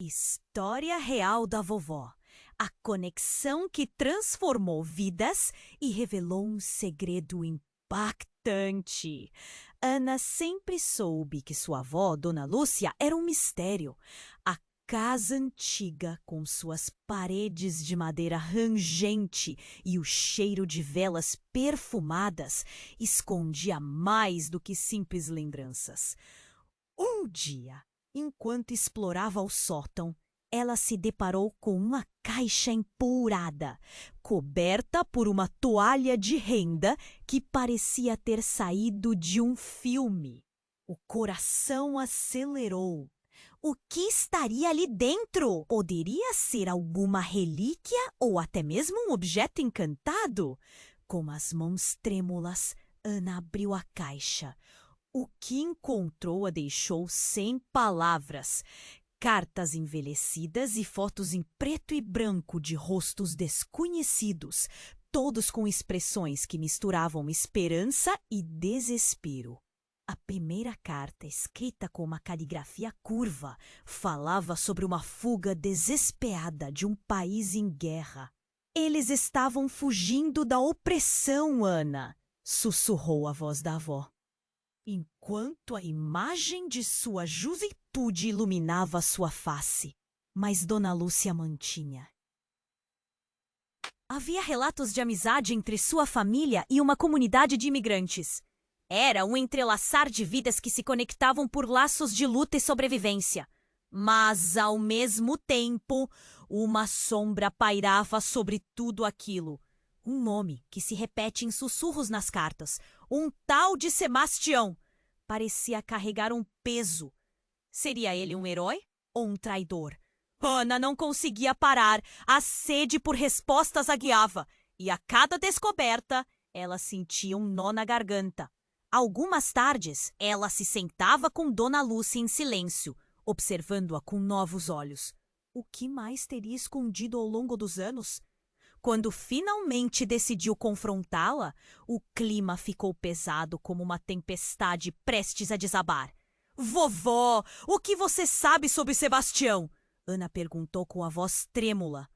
História real da vovó. A conexão que transformou vidas e revelou um segredo impactante. Ana sempre soube que sua avó, Dona Lúcia, era um mistério. A casa antiga, com suas paredes de madeira rangente e o cheiro de velas perfumadas, escondia mais do que simples lembranças. Um dia, enquanto explorava o sótão, ela se deparou com uma caixa empoeirada, coberta por uma toalha de renda que parecia ter saído de um filme. O coração acelerou. O que estaria ali dentro? Poderia ser alguma relíquia ou até mesmo um objeto encantado? Com as mãos trêmulas, Ana abriu a caixa. O que encontrou a deixou sem palavras. Cartas envelhecidas e fotos em preto e branco de rostos desconhecidos, todos com expressões que misturavam esperança e desespero. A primeira carta, escrita com uma caligrafia curva, falava sobre uma fuga desesperada de um país em guerra. Eles estavam fugindo da opressão, Ana, sussurrou a voz da avó, enquanto a imagem de sua juventude iluminava sua face. Mas Dona Lúcia mantinha. Havia relatos de amizade entre sua família e uma comunidade de imigrantes. Era um entrelaçar de vidas que se conectavam por laços de luta e sobrevivência. Mas, ao mesmo tempo, uma sombra pairava sobre tudo aquilo. Um nome que se repete em sussurros nas cartas. Um tal de Sebastião. Parecia carregar um peso. Seria ele um herói ou um traidor? Ana não conseguia parar. A sede por respostas a guiava. E a cada descoberta, ela sentia um nó na garganta. Algumas tardes, ela se sentava com Dona Lúcia em silêncio, observando-a com novos olhos. O que mais teria escondido ao longo dos anos? Quando finalmente decidiu confrontá-la, o clima ficou pesado como uma tempestade prestes a desabar. Vovó, o que você sabe sobre Sebastião? Ana perguntou com a voz trêmula.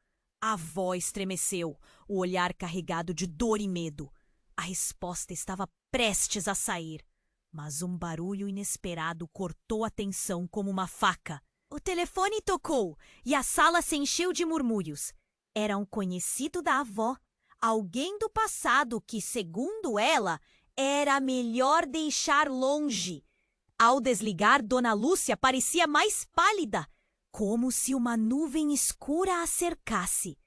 A avó estremeceu, o olhar carregado de dor e medo. A resposta estava prestes a sair, mas um barulho inesperado cortou a tensão como uma faca. O telefone tocou e a sala se encheu de murmúrios. Era um conhecido da avó, alguém do passado que, segundo ela, era melhor deixar longe. Ao desligar, Dona Lúcia parecia mais pálida, como se uma nuvem escura a cercasse.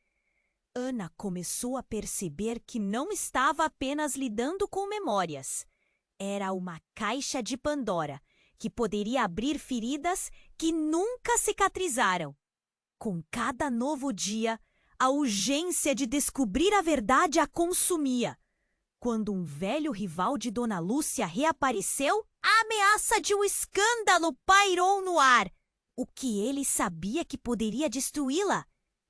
Ana começou a perceber que não estava apenas lidando com memórias. Era uma caixa de Pandora, que poderia abrir feridas que nunca cicatrizaram. Com cada novo dia, a urgência de descobrir a verdade a consumia. Quando um velho rival de Dona Lúcia reapareceu, a ameaça de um escândalo pairou no ar. O que ele sabia que poderia destruí-la?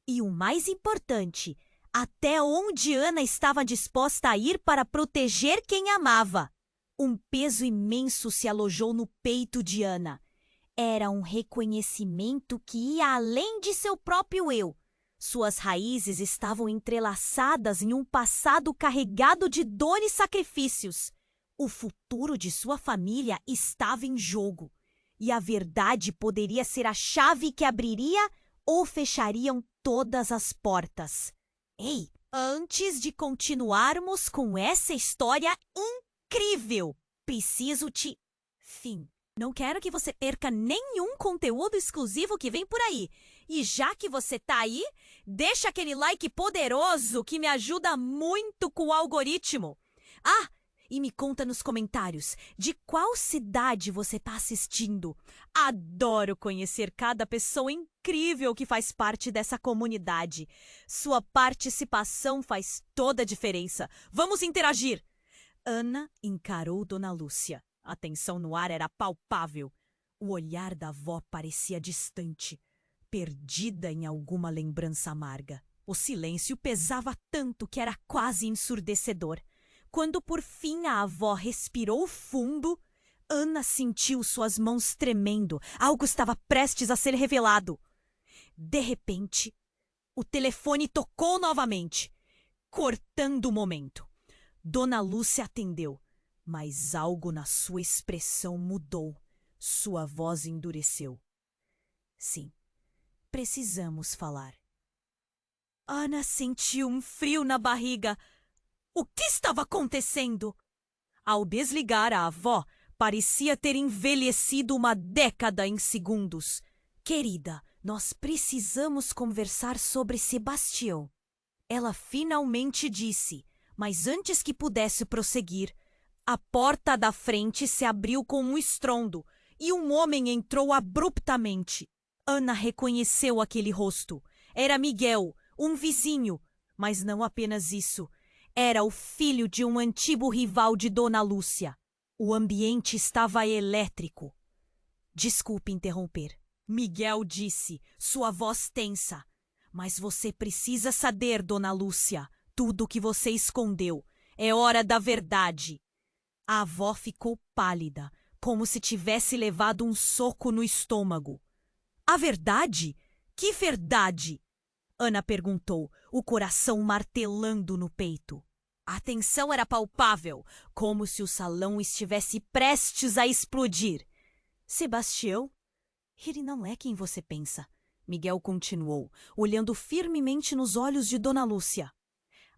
E o mais importante, até onde Ana estava disposta a ir para proteger quem amava. Um peso imenso se alojou no peito de Ana. Era um reconhecimento que ia além de seu próprio eu. Suas raízes estavam entrelaçadas em um passado carregado de dor e sacrifícios. O futuro de sua família estava em jogo. E a verdade poderia ser a chave que abriria ou fechariam todas as portas. Ei, antes de continuarmos com essa história incrível, preciso te... Fim. Não quero que você perca nenhum conteúdo exclusivo que vem por aí. E já que você tá aí, deixa aquele like poderoso que me ajuda muito com o algoritmo. Ah, e me conta nos comentários de qual cidade você tá assistindo. Adoro conhecer cada pessoa incrível que faz parte dessa comunidade. Sua participação faz toda a diferença. Vamos interagir! Ana encarou Dona Lúcia. A tensão no ar era palpável. O olhar da avó parecia distante, perdida em alguma lembrança amarga. O silêncio pesava tanto que era quase ensurdecedor. Quando por fim a avó respirou fundo, Ana sentiu suas mãos tremendo. Algo estava prestes a ser revelado. De repente, o telefone tocou novamente, cortando o momento. Dona Lúcia atendeu, mas algo na sua expressão mudou. Sua voz endureceu. Sim, precisamos falar. Ana sentiu um frio na barriga. O que estava acontecendo? Ao desligar, a avó parecia ter envelhecido uma década em segundos. Querida, nós precisamos conversar sobre Sebastião. Ela finalmente disse, mas antes que pudesse prosseguir, a porta da frente se abriu com um estrondo e um homem entrou abruptamente. Ana reconheceu aquele rosto. Era Miguel, um vizinho, mas não apenas isso. Era o filho de um antigo rival de Dona Lúcia. O ambiente estava elétrico. Desculpe interromper. Miguel disse, sua voz tensa. Mas você precisa saber, Dona Lúcia, tudo o que você escondeu. É hora da verdade. A avó ficou pálida, como se tivesse levado um soco no estômago. A verdade? Que verdade? Ana perguntou, o coração martelando no peito. A tensão era palpável, como se o salão estivesse prestes a explodir. Sebastião? Ele não é quem você pensa, Miguel continuou, olhando firmemente nos olhos de Dona Lúcia.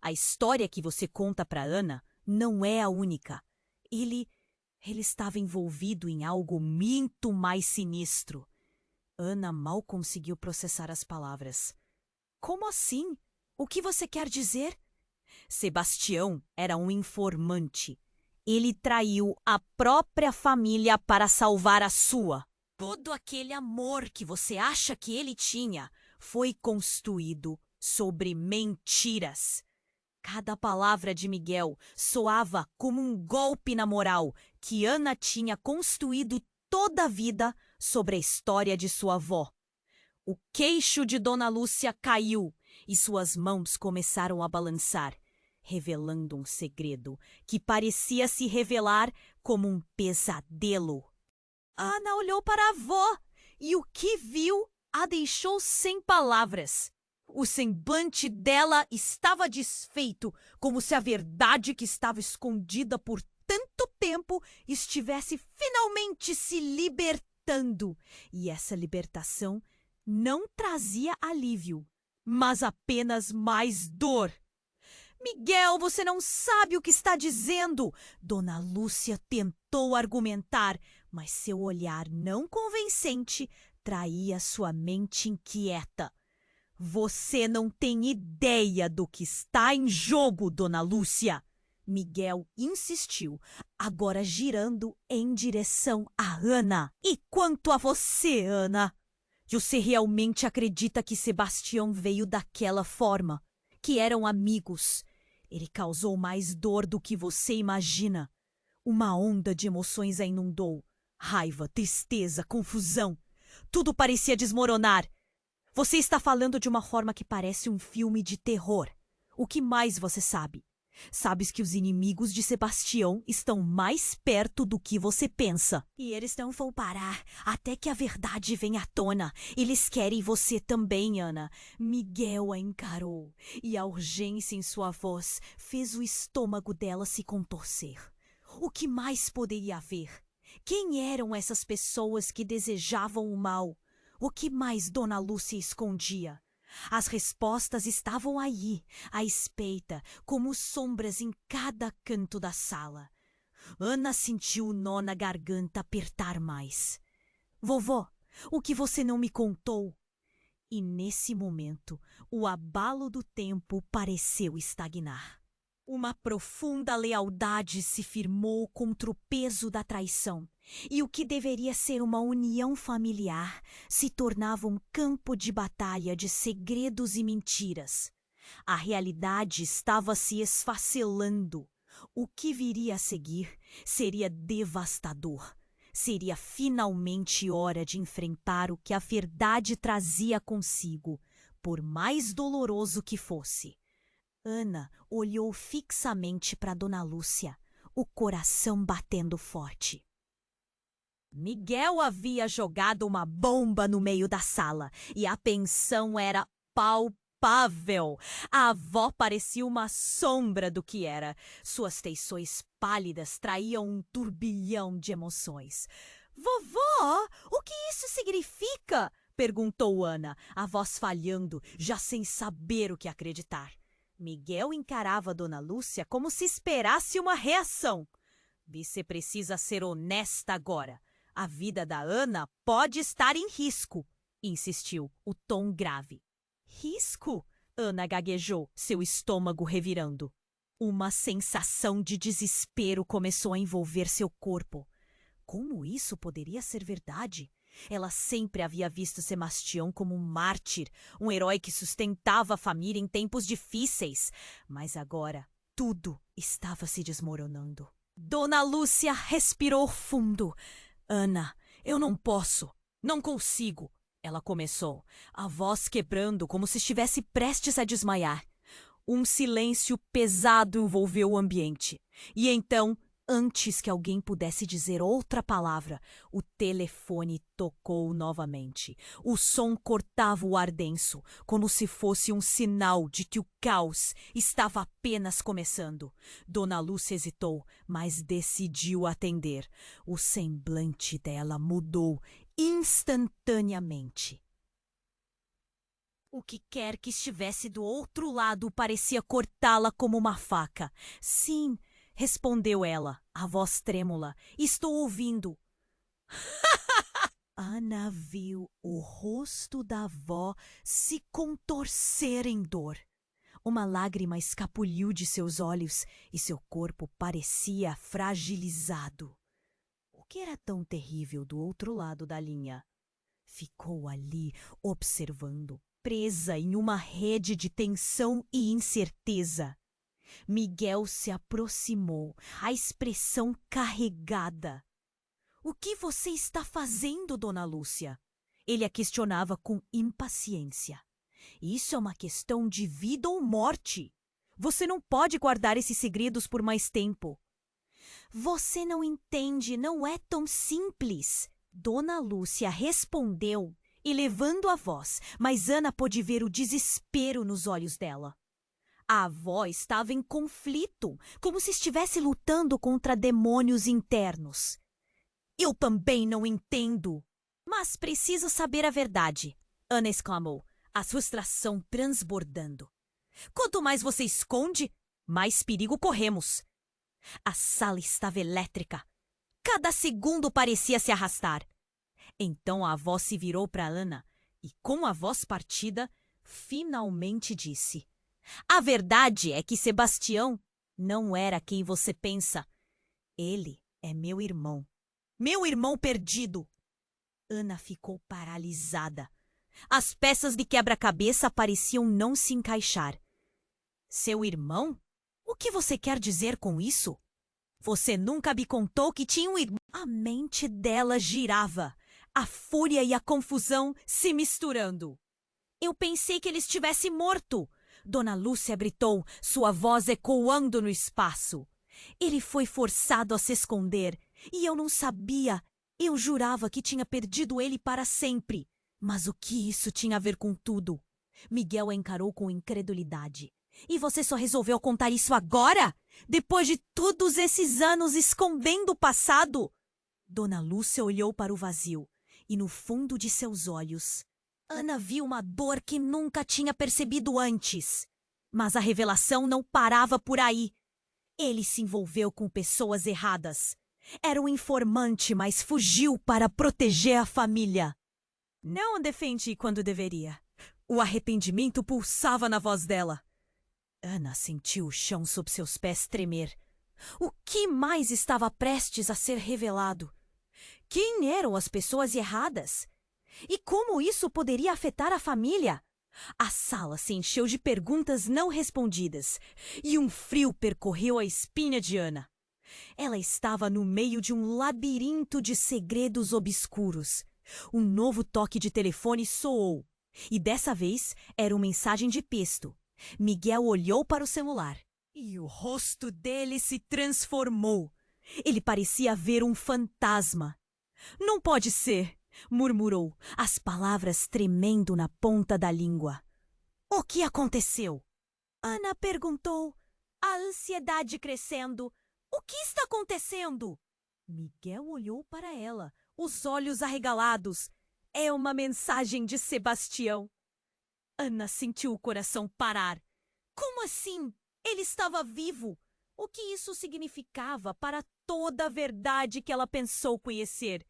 A história que você conta para Ana não é a única. Ele estava envolvido em algo muito mais sinistro. Ana mal conseguiu processar as palavras. Como assim? O que você quer dizer? Sebastião era um informante. Ele traiu a própria família para salvar a sua. Todo aquele amor que você acha que ele tinha foi construído sobre mentiras. Cada palavra de Miguel soava como um golpe na moral que Ana tinha construído toda a vida sobre a história de sua avó. O queixo de Dona Lúcia caiu e suas mãos começaram a balançar, revelando um segredo que parecia se revelar como um pesadelo. Ana olhou para a avó e o que viu a deixou sem palavras. O semblante dela estava desfeito, como se a verdade que estava escondida por tanto tempo estivesse finalmente se libertando. E essa libertação não trazia alívio, mas apenas mais dor. Miguel, você não sabe o que está dizendo! Dona Lúcia tentou argumentar, mas seu olhar não convincente traía sua mente inquieta. Você não tem ideia do que está em jogo, Dona Lúcia! Miguel insistiu, agora girando em direção a Ana. E quanto a você, Ana? Você realmente acredita que Sebastião veio daquela forma? Que eram amigos? Ele causou mais dor do que você imagina. Uma onda de emoções a inundou. Raiva, tristeza, confusão. Tudo parecia desmoronar. Você está falando de uma forma que parece um filme de terror. O que mais você sabe? Sabes que os inimigos de Sebastião estão mais perto do que você pensa. E eles não vão parar até que a verdade venha à tona. Eles querem você também, Ana. Miguel a encarou e a urgência em sua voz fez o estômago dela se contorcer. O que mais poderia haver? Quem eram essas pessoas que desejavam o mal? O que mais Dona Lúcia escondia? As respostas estavam aí, à espreita, como sombras em cada canto da sala. Ana sentiu o nó na garganta apertar mais. Vovó, o que você não me contou? E nesse momento, o abalo do tempo pareceu estagnar. Uma profunda lealdade se firmou contra o peso da traição, e o que deveria ser uma união familiar se tornava um campo de batalha de segredos e mentiras. A realidade estava se esfacelando. O que viria a seguir seria devastador. Seria finalmente hora de enfrentar o que a verdade trazia consigo, por mais doloroso que fosse. Ana olhou fixamente para Dona Lúcia, o coração batendo forte. Miguel havia jogado uma bomba no meio da sala e a tensão era palpável. A avó parecia uma sombra do que era. Suas feições pálidas traíam um turbilhão de emoções. Vovó, o que isso significa? Perguntou Ana, a voz falhando, já sem saber o que acreditar. Miguel encarava Dona Lúcia como se esperasse uma reação. Você precisa ser honesta agora. A vida da Ana pode estar em risco, insistiu, o tom grave. Risco? Ana gaguejou, seu estômago revirando. Uma sensação de desespero começou a envolver seu corpo. Como isso poderia ser verdade? Ela sempre havia visto Sebastião como um mártir, um herói que sustentava a família em tempos difíceis. Mas agora, tudo estava se desmoronando. Dona Lúcia respirou fundo. Ana, eu não posso, não consigo, ela começou, a voz quebrando como se estivesse prestes a desmaiar. Um silêncio pesado envolveu o ambiente. E então, antes que alguém pudesse dizer outra palavra, o telefone tocou novamente. O som cortava o ar denso, como se fosse um sinal de que o caos estava apenas começando. Dona Lúcia hesitou, mas decidiu atender. O semblante dela mudou instantaneamente. O que quer que estivesse do outro lado parecia cortá-la como uma faca. Sim, respondeu ela, a voz trêmula. Estou ouvindo. Ana viu o rosto da avó se contorcer em dor. Uma lágrima escapuliu de seus olhos e seu corpo parecia fragilizado. O que era tão terrível do outro lado da linha? Ficou ali, observando, presa em uma rede de tensão e incerteza. Miguel se aproximou, a expressão carregada. O que você está fazendo, Dona Lúcia? Ele a questionava com impaciência. Isso é uma questão de vida ou morte. Você não pode guardar esses segredos por mais tempo. Você não entende, não é tão simples. Dona Lúcia respondeu, elevando a voz, mas Ana pôde ver o desespero nos olhos dela. A avó estava em conflito, como se estivesse lutando contra demônios internos. Eu também não entendo. Mas preciso saber a verdade, Ana exclamou, a frustração transbordando. Quanto mais você esconde, mais perigo corremos. A sala estava elétrica. Cada segundo parecia se arrastar. Então a avó se virou para Ana e, com a voz partida, finalmente disse: A verdade é que Sebastião não era quem você pensa. Ele é meu irmão. Meu irmão perdido. Ana ficou paralisada. As peças de quebra-cabeça pareciam não se encaixar. Seu irmão? O que você quer dizer com isso? Você nunca me contou que tinha um irmão. A mente dela girava, a fúria e a confusão se misturando. Eu pensei que ele estivesse morto. Dona Lúcia gritou, sua voz ecoando no espaço. Ele foi forçado a se esconder e eu não sabia. Eu jurava que tinha perdido ele para sempre. Mas o que isso tinha a ver com tudo? Miguel a encarou com incredulidade. E você só resolveu contar isso agora? Depois de todos esses anos escondendo o passado? Dona Lúcia olhou para o vazio e no fundo de seus olhos, Ana viu uma dor que nunca tinha percebido antes. Mas a revelação não parava por aí. Ele se envolveu com pessoas erradas. Era um informante, mas fugiu para proteger a família. Não o defendi quando deveria. O arrependimento pulsava na voz dela. Ana sentiu o chão sob seus pés tremer. O que mais estava prestes a ser revelado? Quem eram as pessoas erradas? E como isso poderia afetar a família? A sala se encheu de perguntas não respondidas e um frio percorreu a espinha de Ana. Ela estava no meio de um labirinto de segredos obscuros. Um novo toque de telefone soou e dessa vez era uma mensagem de texto. Miguel olhou para o celular e o rosto dele se transformou. Ele parecia ver um fantasma. Não pode ser, murmurou, as palavras tremendo na ponta da língua. O que aconteceu? Ana perguntou, a ansiedade crescendo. O que está acontecendo? Miguel olhou para ela, os olhos arregalados. É uma mensagem de Sebastião. Ana sentiu o coração parar. Como assim? Ele estava vivo. O que isso significava para toda a verdade que ela pensou conhecer?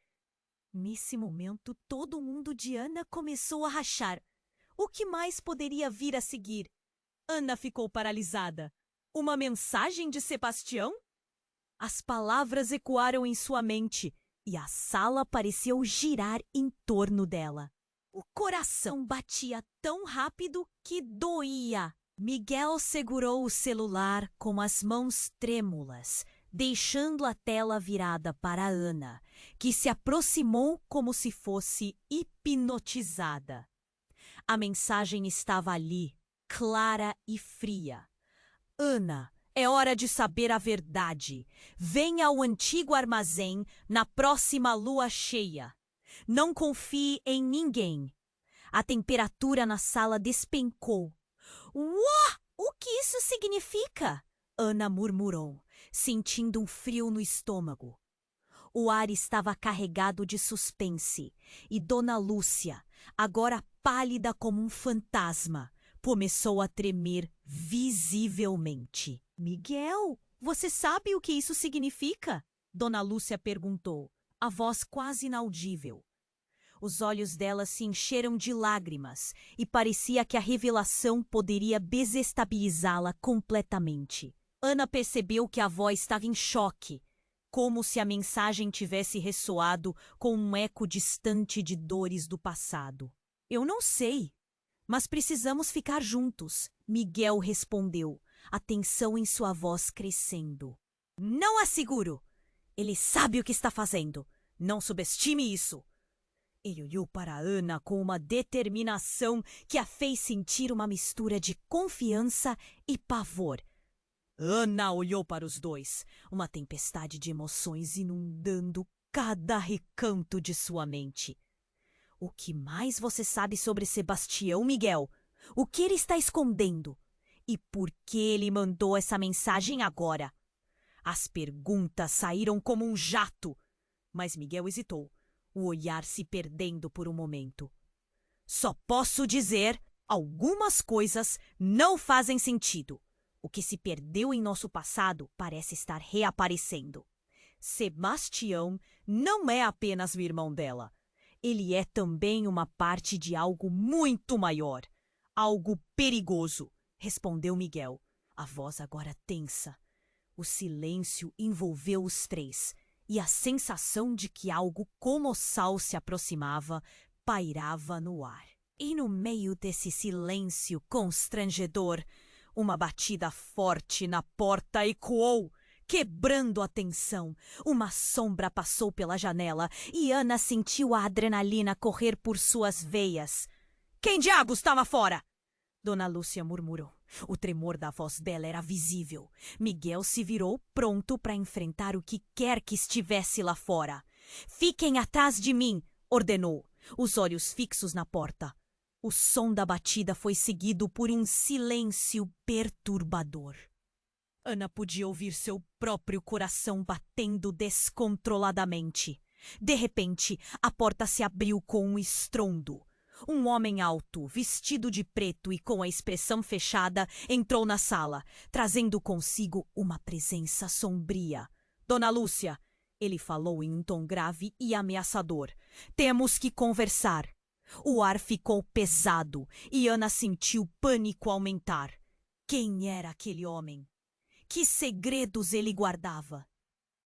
Nesse momento, todo mundo de Ana começou a rachar. O que mais poderia vir a seguir? Ana ficou paralisada. Uma mensagem de Sebastião? As palavras ecoaram em sua mente e a sala pareceu girar em torno dela. O coração batia tão rápido que doía. Miguel segurou o celular com as mãos trêmulas, deixando a tela virada para Ana, que se aproximou como se fosse hipnotizada. A mensagem estava ali, clara e fria. Ana, é hora de saber a verdade. Venha ao antigo armazém na próxima lua cheia. Não confie em ninguém. A temperatura na sala despencou. Uau! O que isso significa? Ana murmurou, sentindo um frio no estômago. O ar estava carregado de suspense, e Dona Lúcia, agora pálida como um fantasma, começou a tremer visivelmente. Miguel, você sabe o que isso significa? Dona Lúcia perguntou, a voz quase inaudível. Os olhos dela se encheram de lágrimas e parecia que a revelação poderia desestabilizá-la completamente. Ana percebeu que a avó estava em choque, como se a mensagem tivesse ressoado com um eco distante de dores do passado. Eu não sei, mas precisamos ficar juntos, Miguel respondeu, a tensão em sua voz crescendo. Não asseguro! Ele sabe o que está fazendo. Não subestime isso. Ele olhou para Ana com uma determinação que a fez sentir uma mistura de confiança e pavor. Ana olhou para os dois, uma tempestade de emoções inundando cada recanto de sua mente. O que mais você sabe sobre Sebastião, Miguel? O que ele está escondendo? E por que ele mandou essa mensagem agora? As perguntas saíram como um jato, mas Miguel hesitou, o olhar se perdendo por um momento. Só posso dizer, algumas coisas não fazem sentido. O que se perdeu em nosso passado parece estar reaparecendo. Sebastião não é apenas o irmão dela. Ele é também uma parte de algo muito maior. Algo perigoso, respondeu Miguel, a voz agora tensa. O silêncio envolveu os três, e a sensação de que algo colossal se aproximava pairava no ar. E no meio desse silêncio constrangedor, uma batida forte na porta ecoou, quebrando a tensão. Uma sombra passou pela janela e Ana sentiu a adrenalina correr por suas veias. Quem diabos estava fora? Dona Lúcia murmurou. O tremor da voz dela era visível. Miguel se virou pronto para enfrentar o que quer que estivesse lá fora. Fiquem atrás de mim, ordenou, os olhos fixos na porta. O som da batida foi seguido por um silêncio perturbador. Ana podia ouvir seu próprio coração batendo descontroladamente. De repente, a porta se abriu com um estrondo. Um homem alto, vestido de preto e com a expressão fechada, entrou na sala, trazendo consigo uma presença sombria. Dona Lúcia, ele falou em um tom grave e ameaçador. Temos que conversar. O ar ficou pesado e Ana sentiu pânico aumentar. Quem era aquele homem? Que segredos ele guardava?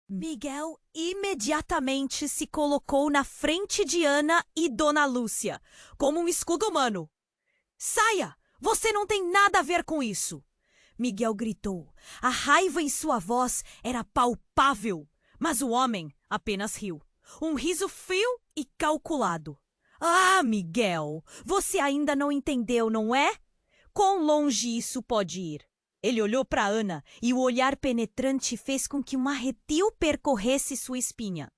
Miguel imediatamente se colocou na frente de Ana e Dona Lúcia, como um escudo humano. Saia! Você não tem nada a ver com isso! Miguel gritou. A raiva em sua voz era palpável, mas o homem apenas riu. Um riso frio e calculado. Ah, Miguel, você ainda não entendeu, não é? Quão longe isso pode ir? Ele olhou para Ana e o olhar penetrante fez com que um arrepio percorresse sua espinha.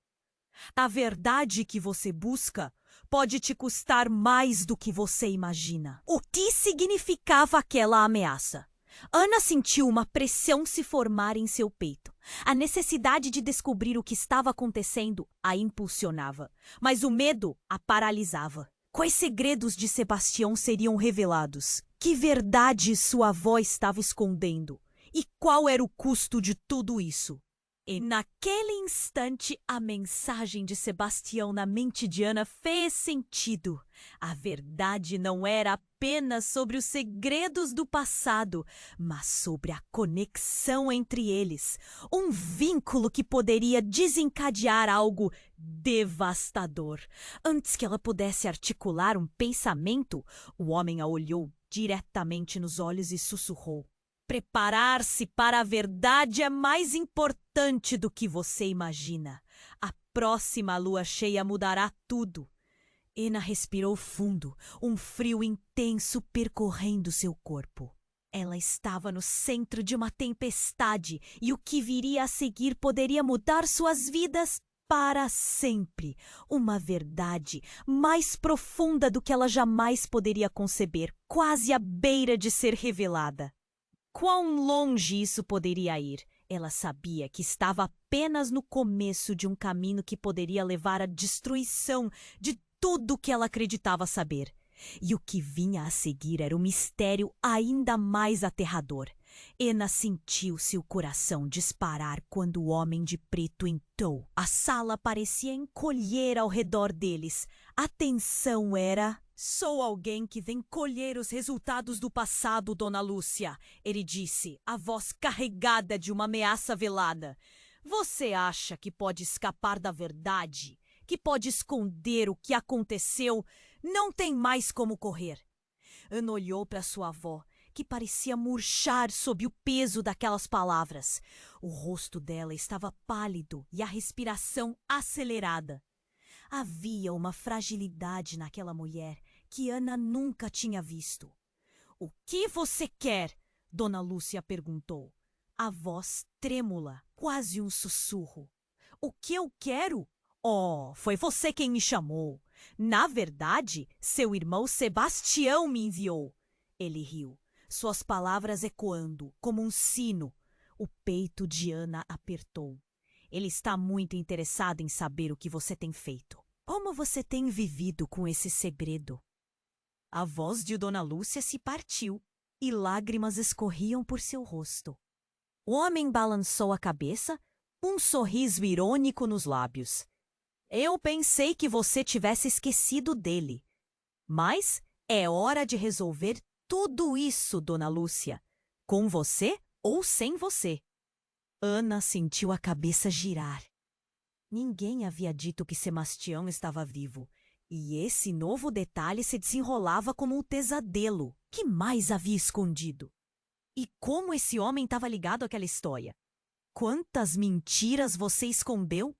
A verdade que você busca pode te custar mais do que você imagina. O que significava aquela ameaça? Ana sentiu uma pressão se formar em seu peito. A necessidade de descobrir o que estava acontecendo a impulsionava, mas o medo a paralisava. Quais segredos de Sebastião seriam revelados? Que verdade sua avó estava escondendo? E qual era o custo de tudo isso? E naquele instante, a mensagem de Sebastião na mente de Ana fez sentido. A verdade não era apenas sobre os segredos do passado, mas sobre a conexão entre eles. Um vínculo que poderia desencadear algo devastador. Antes que ela pudesse articular um pensamento, o homem a olhou diretamente nos olhos e sussurrou: preparar-se para a verdade é mais importante do que você imagina. A próxima lua cheia mudará tudo. Ena respirou fundo, um frio intenso percorrendo seu corpo. Ela estava no centro de uma tempestade e o que viria a seguir poderia mudar suas vidas para sempre. Uma verdade mais profunda do que ela jamais poderia conceber, quase à beira de ser revelada. Quão longe isso poderia ir? Ela sabia que estava apenas no começo de um caminho que poderia levar à destruição de tudo o que ela acreditava saber. E o que vinha a seguir era um mistério ainda mais aterrador. Ena sentiu seu coração disparar quando o homem de preto entrou. A sala parecia encolher ao redor deles. A tensão era: sou alguém que vem colher os resultados do passado, Dona Lúcia, ele disse, a voz carregada de uma ameaça velada. Você acha que pode escapar da verdade? Que pode esconder o que aconteceu? Não tem mais como correr. Ana olhou para sua avó, que parecia murchar sob o peso daquelas palavras. O rosto dela estava pálido e a respiração acelerada. Havia uma fragilidade naquela mulher que Ana nunca tinha visto. O que você quer? Dona Lúcia perguntou. A voz trêmula, quase um sussurro. O que eu quero? Oh, foi você quem me chamou. Na verdade, seu irmão Sebastião me enviou. Ele riu, suas palavras ecoando como um sino. O peito de Ana apertou. Ele está muito interessado em saber o que você tem feito. Como você tem vivido com esse segredo? A voz de Dona Lúcia se partiu e lágrimas escorriam por seu rosto. O homem balançou a cabeça, um sorriso irônico nos lábios. Eu pensei que você tivesse esquecido dele. Mas é hora de resolver tudo isso, Dona Lúcia. Com você ou sem você. Ana sentiu a cabeça girar. Ninguém havia dito que Sebastião estava vivo. E esse novo detalhe se desenrolava como um pesadelo. Que mais havia escondido? E como esse homem estava ligado àquela história? Quantas mentiras você escondeu?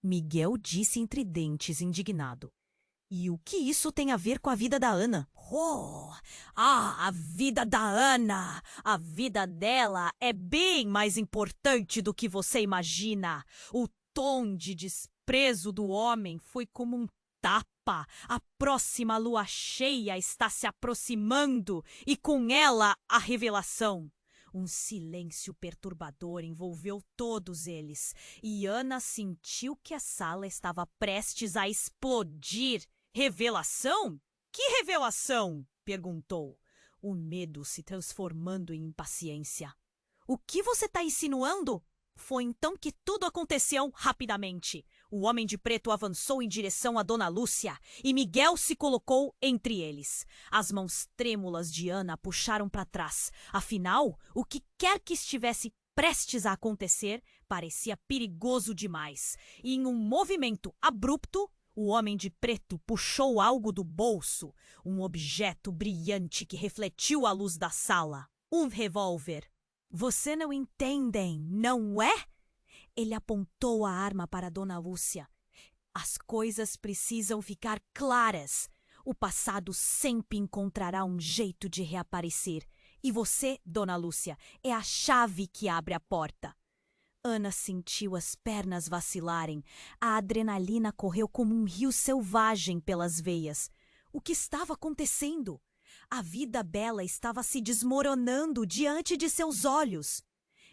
Miguel disse entre dentes, indignado. E o que isso tem a ver com a vida da Ana? A vida da Ana! A vida dela é bem mais importante do que você imagina. O tom de desprezo do homem foi como um tapa. A próxima lua cheia está se aproximando e com ela a revelação. Um silêncio perturbador envolveu todos eles e Ana sentiu que a sala estava prestes a explodir. Revelação? Que revelação? Perguntou, o medo se transformando em impaciência. O que você está insinuando? Foi então que tudo aconteceu rapidamente. O homem de preto avançou em direção a Dona Lúcia e Miguel se colocou entre eles. As mãos trêmulas de Ana a puxaram para trás. Afinal, o que quer que estivesse prestes a acontecer parecia perigoso demais. E em um movimento abrupto, o homem de preto puxou algo do bolso, um objeto brilhante que refletiu a luz da sala. Um revólver. Você não entendem, não é? Ele apontou a arma para Dona Lúcia. As coisas precisam ficar claras. O passado sempre encontrará um jeito de reaparecer. E você, Dona Lúcia, é a chave que abre a porta. Ana sentiu as pernas vacilarem. A adrenalina correu como um rio selvagem pelas veias. O que estava acontecendo? A vida bela estava se desmoronando diante de seus olhos.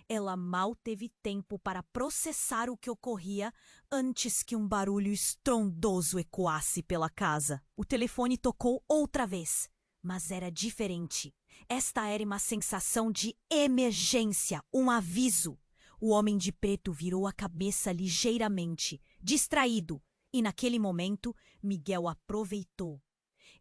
Ela mal teve tempo para processar o que ocorria antes que um barulho estrondoso ecoasse pela casa. O telefone tocou outra vez, mas era diferente. Esta era uma sensação de emergência, um aviso. O homem de preto virou a cabeça ligeiramente, distraído, e naquele momento Miguel aproveitou.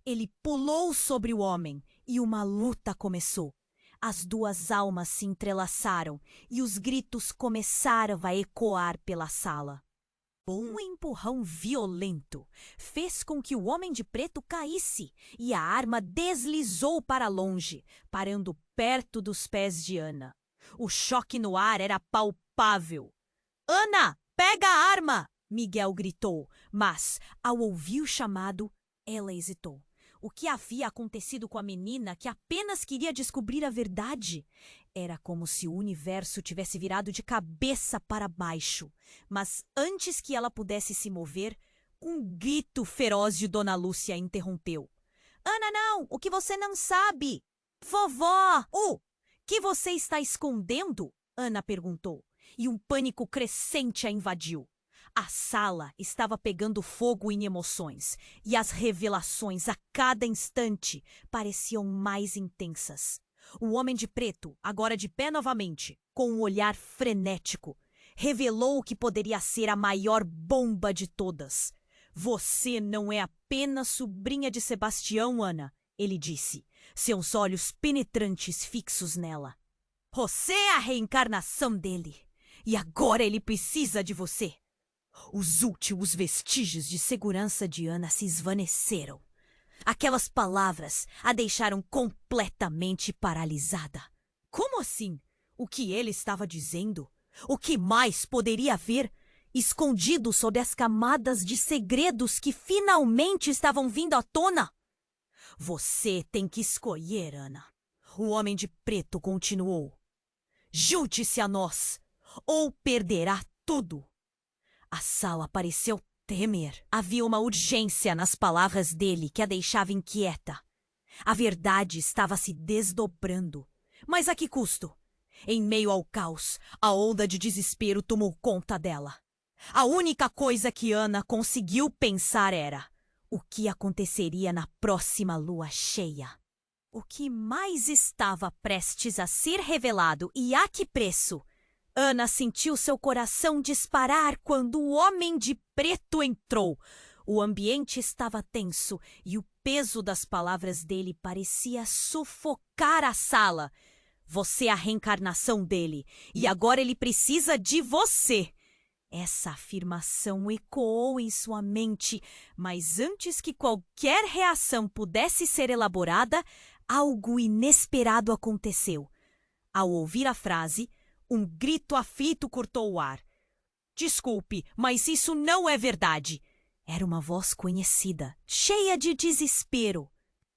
Ele pulou sobre o homem e uma luta começou. As duas almas se entrelaçaram e os gritos começaram a ecoar pela sala. Um empurrão violento fez com que o homem de preto caísse e a arma deslizou para longe, parando perto dos pés de Ana. O choque no ar era palpável. "Ana, pega a arma!" Miguel gritou, mas, ao ouvir o chamado, ela hesitou. O que havia acontecido com a menina que apenas queria descobrir a verdade? Era como se o universo tivesse virado de cabeça para baixo. Mas antes que ela pudesse se mover, um grito feroz de Dona Lúcia a interrompeu. "Ana, não! O que você não sabe?" "Vovó! O que você está escondendo?" Ana perguntou, e um pânico crescente a invadiu. A sala estava pegando fogo em emoções, e as revelações a cada instante pareciam mais intensas. O homem de preto, agora de pé novamente, com um olhar frenético, revelou o que poderia ser a maior bomba de todas. "Você não é apenas sobrinha de Sebastião, Ana," ele disse, seus olhos penetrantes fixos nela. "Você é a reencarnação dele, e agora ele precisa de você." Os últimos vestígios de segurança de Ana se esvaneceram. Aquelas palavras a deixaram completamente paralisada. Como assim? O que ele estava dizendo? O que mais poderia haver escondido sob as camadas de segredos que finalmente estavam vindo à tona? "Você tem que escolher, Ana." O homem de preto continuou. "Junte-se a nós, ou perderá tudo." A sala pareceu tremer. Havia uma urgência nas palavras dele que a deixava inquieta. A verdade estava se desdobrando. Mas a que custo? Em meio ao caos, a onda de desespero tomou conta dela. A única coisa que Ana conseguiu pensar era: o que aconteceria na próxima lua cheia? O que mais estava prestes a ser revelado e a que preço? Ana sentiu seu coração disparar quando o homem de preto entrou. O ambiente estava tenso e o peso das palavras dele parecia sufocar a sala. "Você é a reencarnação dele e agora ele precisa de você." Essa afirmação ecoou em sua mente, mas antes que qualquer reação pudesse ser elaborada, algo inesperado aconteceu. Ao ouvir a frase, um grito aflito cortou o ar. "Desculpe, mas isso não é verdade." Era uma voz conhecida, cheia de desespero.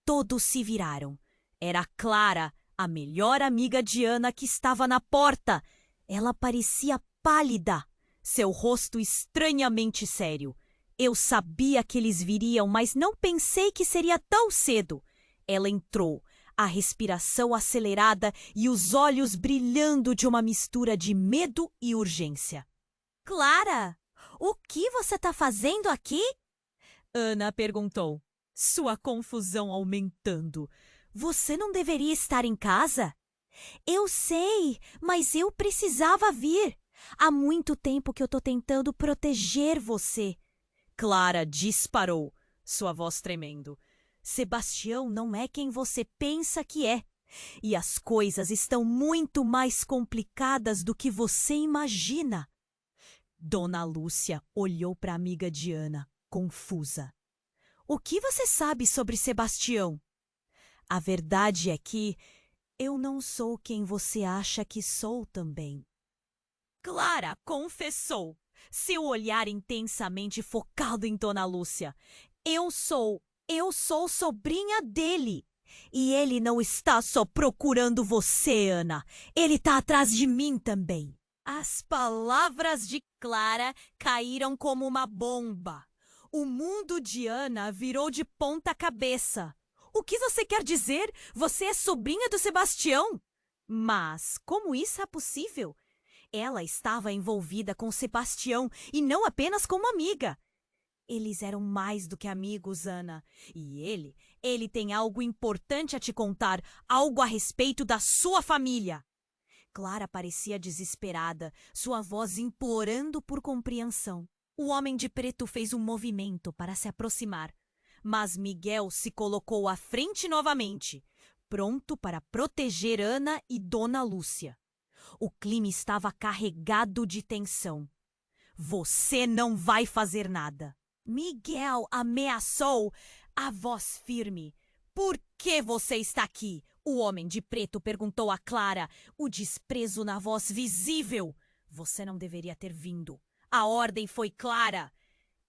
Todos se viraram. Era Clara, a melhor amiga de Ana, que estava na porta. Ela parecia pálida, seu rosto estranhamente sério. "Eu sabia que eles viriam, mas não pensei que seria tão cedo." Ela entrou, a respiração acelerada e os olhos brilhando de uma mistura de medo e urgência. "Clara, o que você está fazendo aqui?" Ana perguntou, sua confusão aumentando. "Você não deveria estar em casa?" "Eu sei, mas eu precisava vir. Há muito tempo que eu estou tentando proteger você." Clara disparou, sua voz tremendo. "Sebastião não é quem você pensa que é. E as coisas estão muito mais complicadas do que você imagina." Dona Lúcia olhou para a amiga de Ana, confusa. "O que você sabe sobre Sebastião?" "A verdade é que eu não sou quem você acha que sou também." Clara confessou, seu olhar intensamente focado em Dona Lúcia. Eu sou sobrinha dele. E ele não está só procurando você, Ana. Ele está atrás de mim também." As palavras de Clara caíram como uma bomba. O mundo de Ana virou de ponta cabeça. O que você quer dizer? Você é sobrinha do Sebastião? Mas como isso é possível? Ela estava envolvida com Sebastião e não apenas como amiga. Eles eram mais do que amigos, Ana. E ele tem algo importante a te contar, algo a respeito da sua família. Clara parecia desesperada, sua voz implorando por compreensão. O homem de preto fez um movimento para se aproximar, mas Miguel se colocou à frente novamente, pronto para proteger Ana e Dona Lúcia. O clima estava carregado de tensão. Você não vai fazer nada. Miguel ameaçou, a voz firme. Por que você está aqui? O homem de preto perguntou a Clara, o desprezo na voz visível. Você não deveria ter vindo. A ordem foi clara.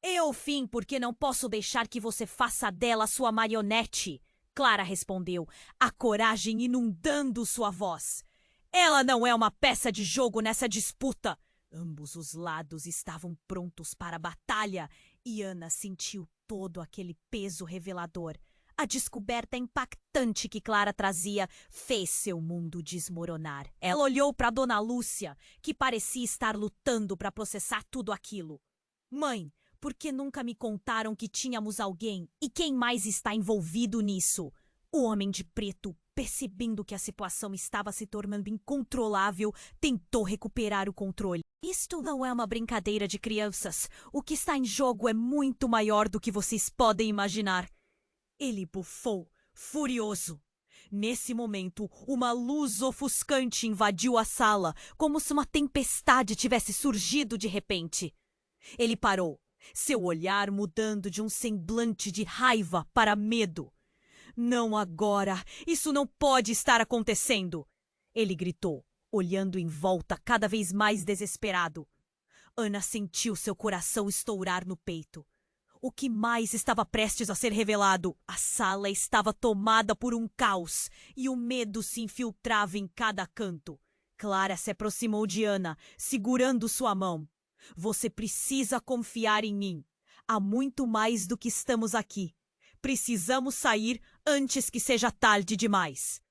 Eu vim porque não posso deixar que você faça dela sua marionete. Clara respondeu, a coragem inundando sua voz. Ela não é uma peça de jogo nessa disputa. Ambos os lados estavam prontos para a batalha e Ana sentiu todo aquele peso revelador. A descoberta impactante que Clara trazia fez seu mundo desmoronar. Ela olhou para Dona Lúcia, que parecia estar lutando para processar tudo aquilo. Mãe, por que nunca me contaram que tínhamos alguém? E quem mais está envolvido nisso? O homem de preto, percebendo que a situação estava se tornando incontrolável, tentou recuperar o controle. Isto não é uma brincadeira de crianças. O que está em jogo é muito maior do que vocês podem imaginar. Ele bufou, furioso. Nesse momento, uma luz ofuscante invadiu a sala, como se uma tempestade tivesse surgido de repente. Ele parou, seu olhar mudando de um semblante de raiva para medo. Não agora! Isso não pode estar acontecendo! Ele gritou, olhando em volta cada vez mais desesperado. Ana sentiu seu coração estourar no peito. O que mais estava prestes a ser revelado? A sala estava tomada por um caos e o medo se infiltrava em cada canto. Clara se aproximou de Ana, segurando sua mão. Você precisa confiar em mim. Há muito mais do que estamos aqui. Precisamos sair antes que seja tarde demais.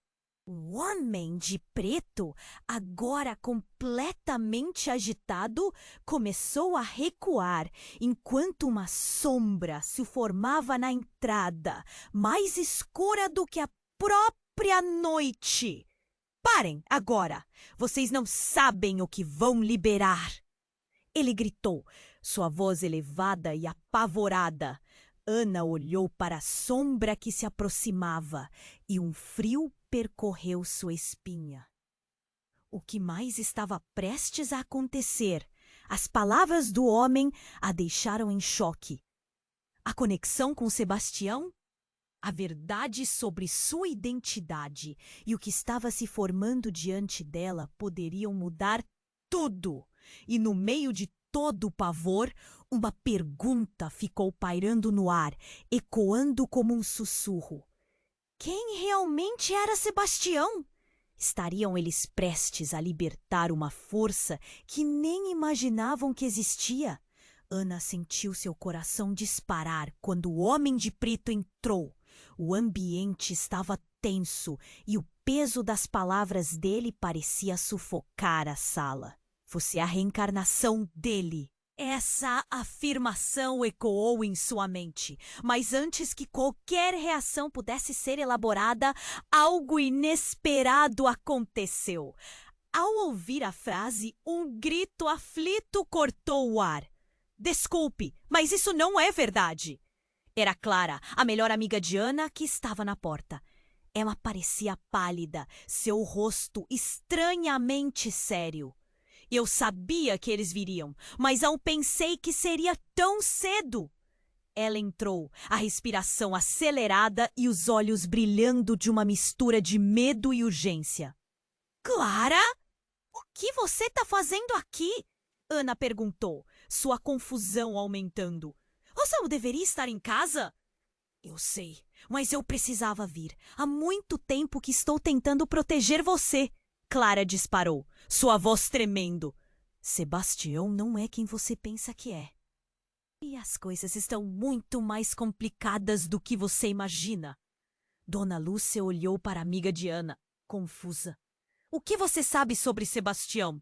O homem de preto, agora completamente agitado, começou a recuar, enquanto uma sombra se formava na entrada, mais escura do que a própria noite. Parem agora! Vocês não sabem o que vão liberar! Ele gritou, sua voz elevada e apavorada. Ana olhou para a sombra que se aproximava e um frio percorreu sua espinha. O que mais estava prestes a acontecer? As palavras do homem a deixaram em choque. A conexão com Sebastião? A verdade sobre sua identidade e o que estava se formando diante dela poderiam mudar tudo. E no meio de todo o pavor, uma pergunta ficou pairando no ar, ecoando como um sussurro. Quem realmente era Sebastião? Estariam eles prestes a libertar uma força que nem imaginavam que existia? Ana sentiu seu coração disparar quando o homem de preto entrou. O ambiente estava tenso e o peso das palavras dele parecia sufocar a sala. Você é a reencarnação dele. Essa afirmação ecoou em sua mente, mas antes que qualquer reação pudesse ser elaborada, algo inesperado aconteceu. Ao ouvir a frase, um grito aflito cortou o ar. Desculpe, mas isso não é verdade. Era Clara, a melhor amiga de Ana, que estava na porta. Ela parecia pálida, seu rosto estranhamente sério. Eu sabia que eles viriam, mas não pensei que seria tão cedo. Ela entrou, a respiração acelerada e os olhos brilhando de uma mistura de medo e urgência. Clara? O que você está fazendo aqui? Ana perguntou, sua confusão aumentando. Você não deveria estar em casa? Eu sei, mas eu precisava vir. Há muito tempo que estou tentando proteger você. Clara disparou, sua voz tremendo. Sebastião não é quem você pensa que é. E as coisas estão muito mais complicadas do que você imagina. Dona Lúcia olhou para a amiga de Ana, confusa. O que você sabe sobre Sebastião?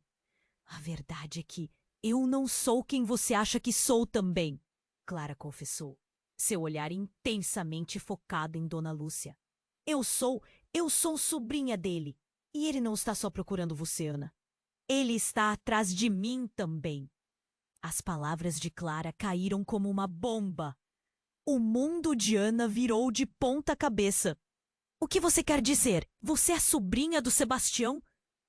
A verdade é que eu não sou quem você acha que sou também, Clara confessou, seu olhar intensamente focado em Dona Lúcia. Eu sou sobrinha dele. E ele não está só procurando você, Ana. Ele está atrás de mim também. As palavras de Clara caíram como uma bomba. O mundo de Ana virou de ponta cabeça. O que você quer dizer? Você é sobrinha do Sebastião?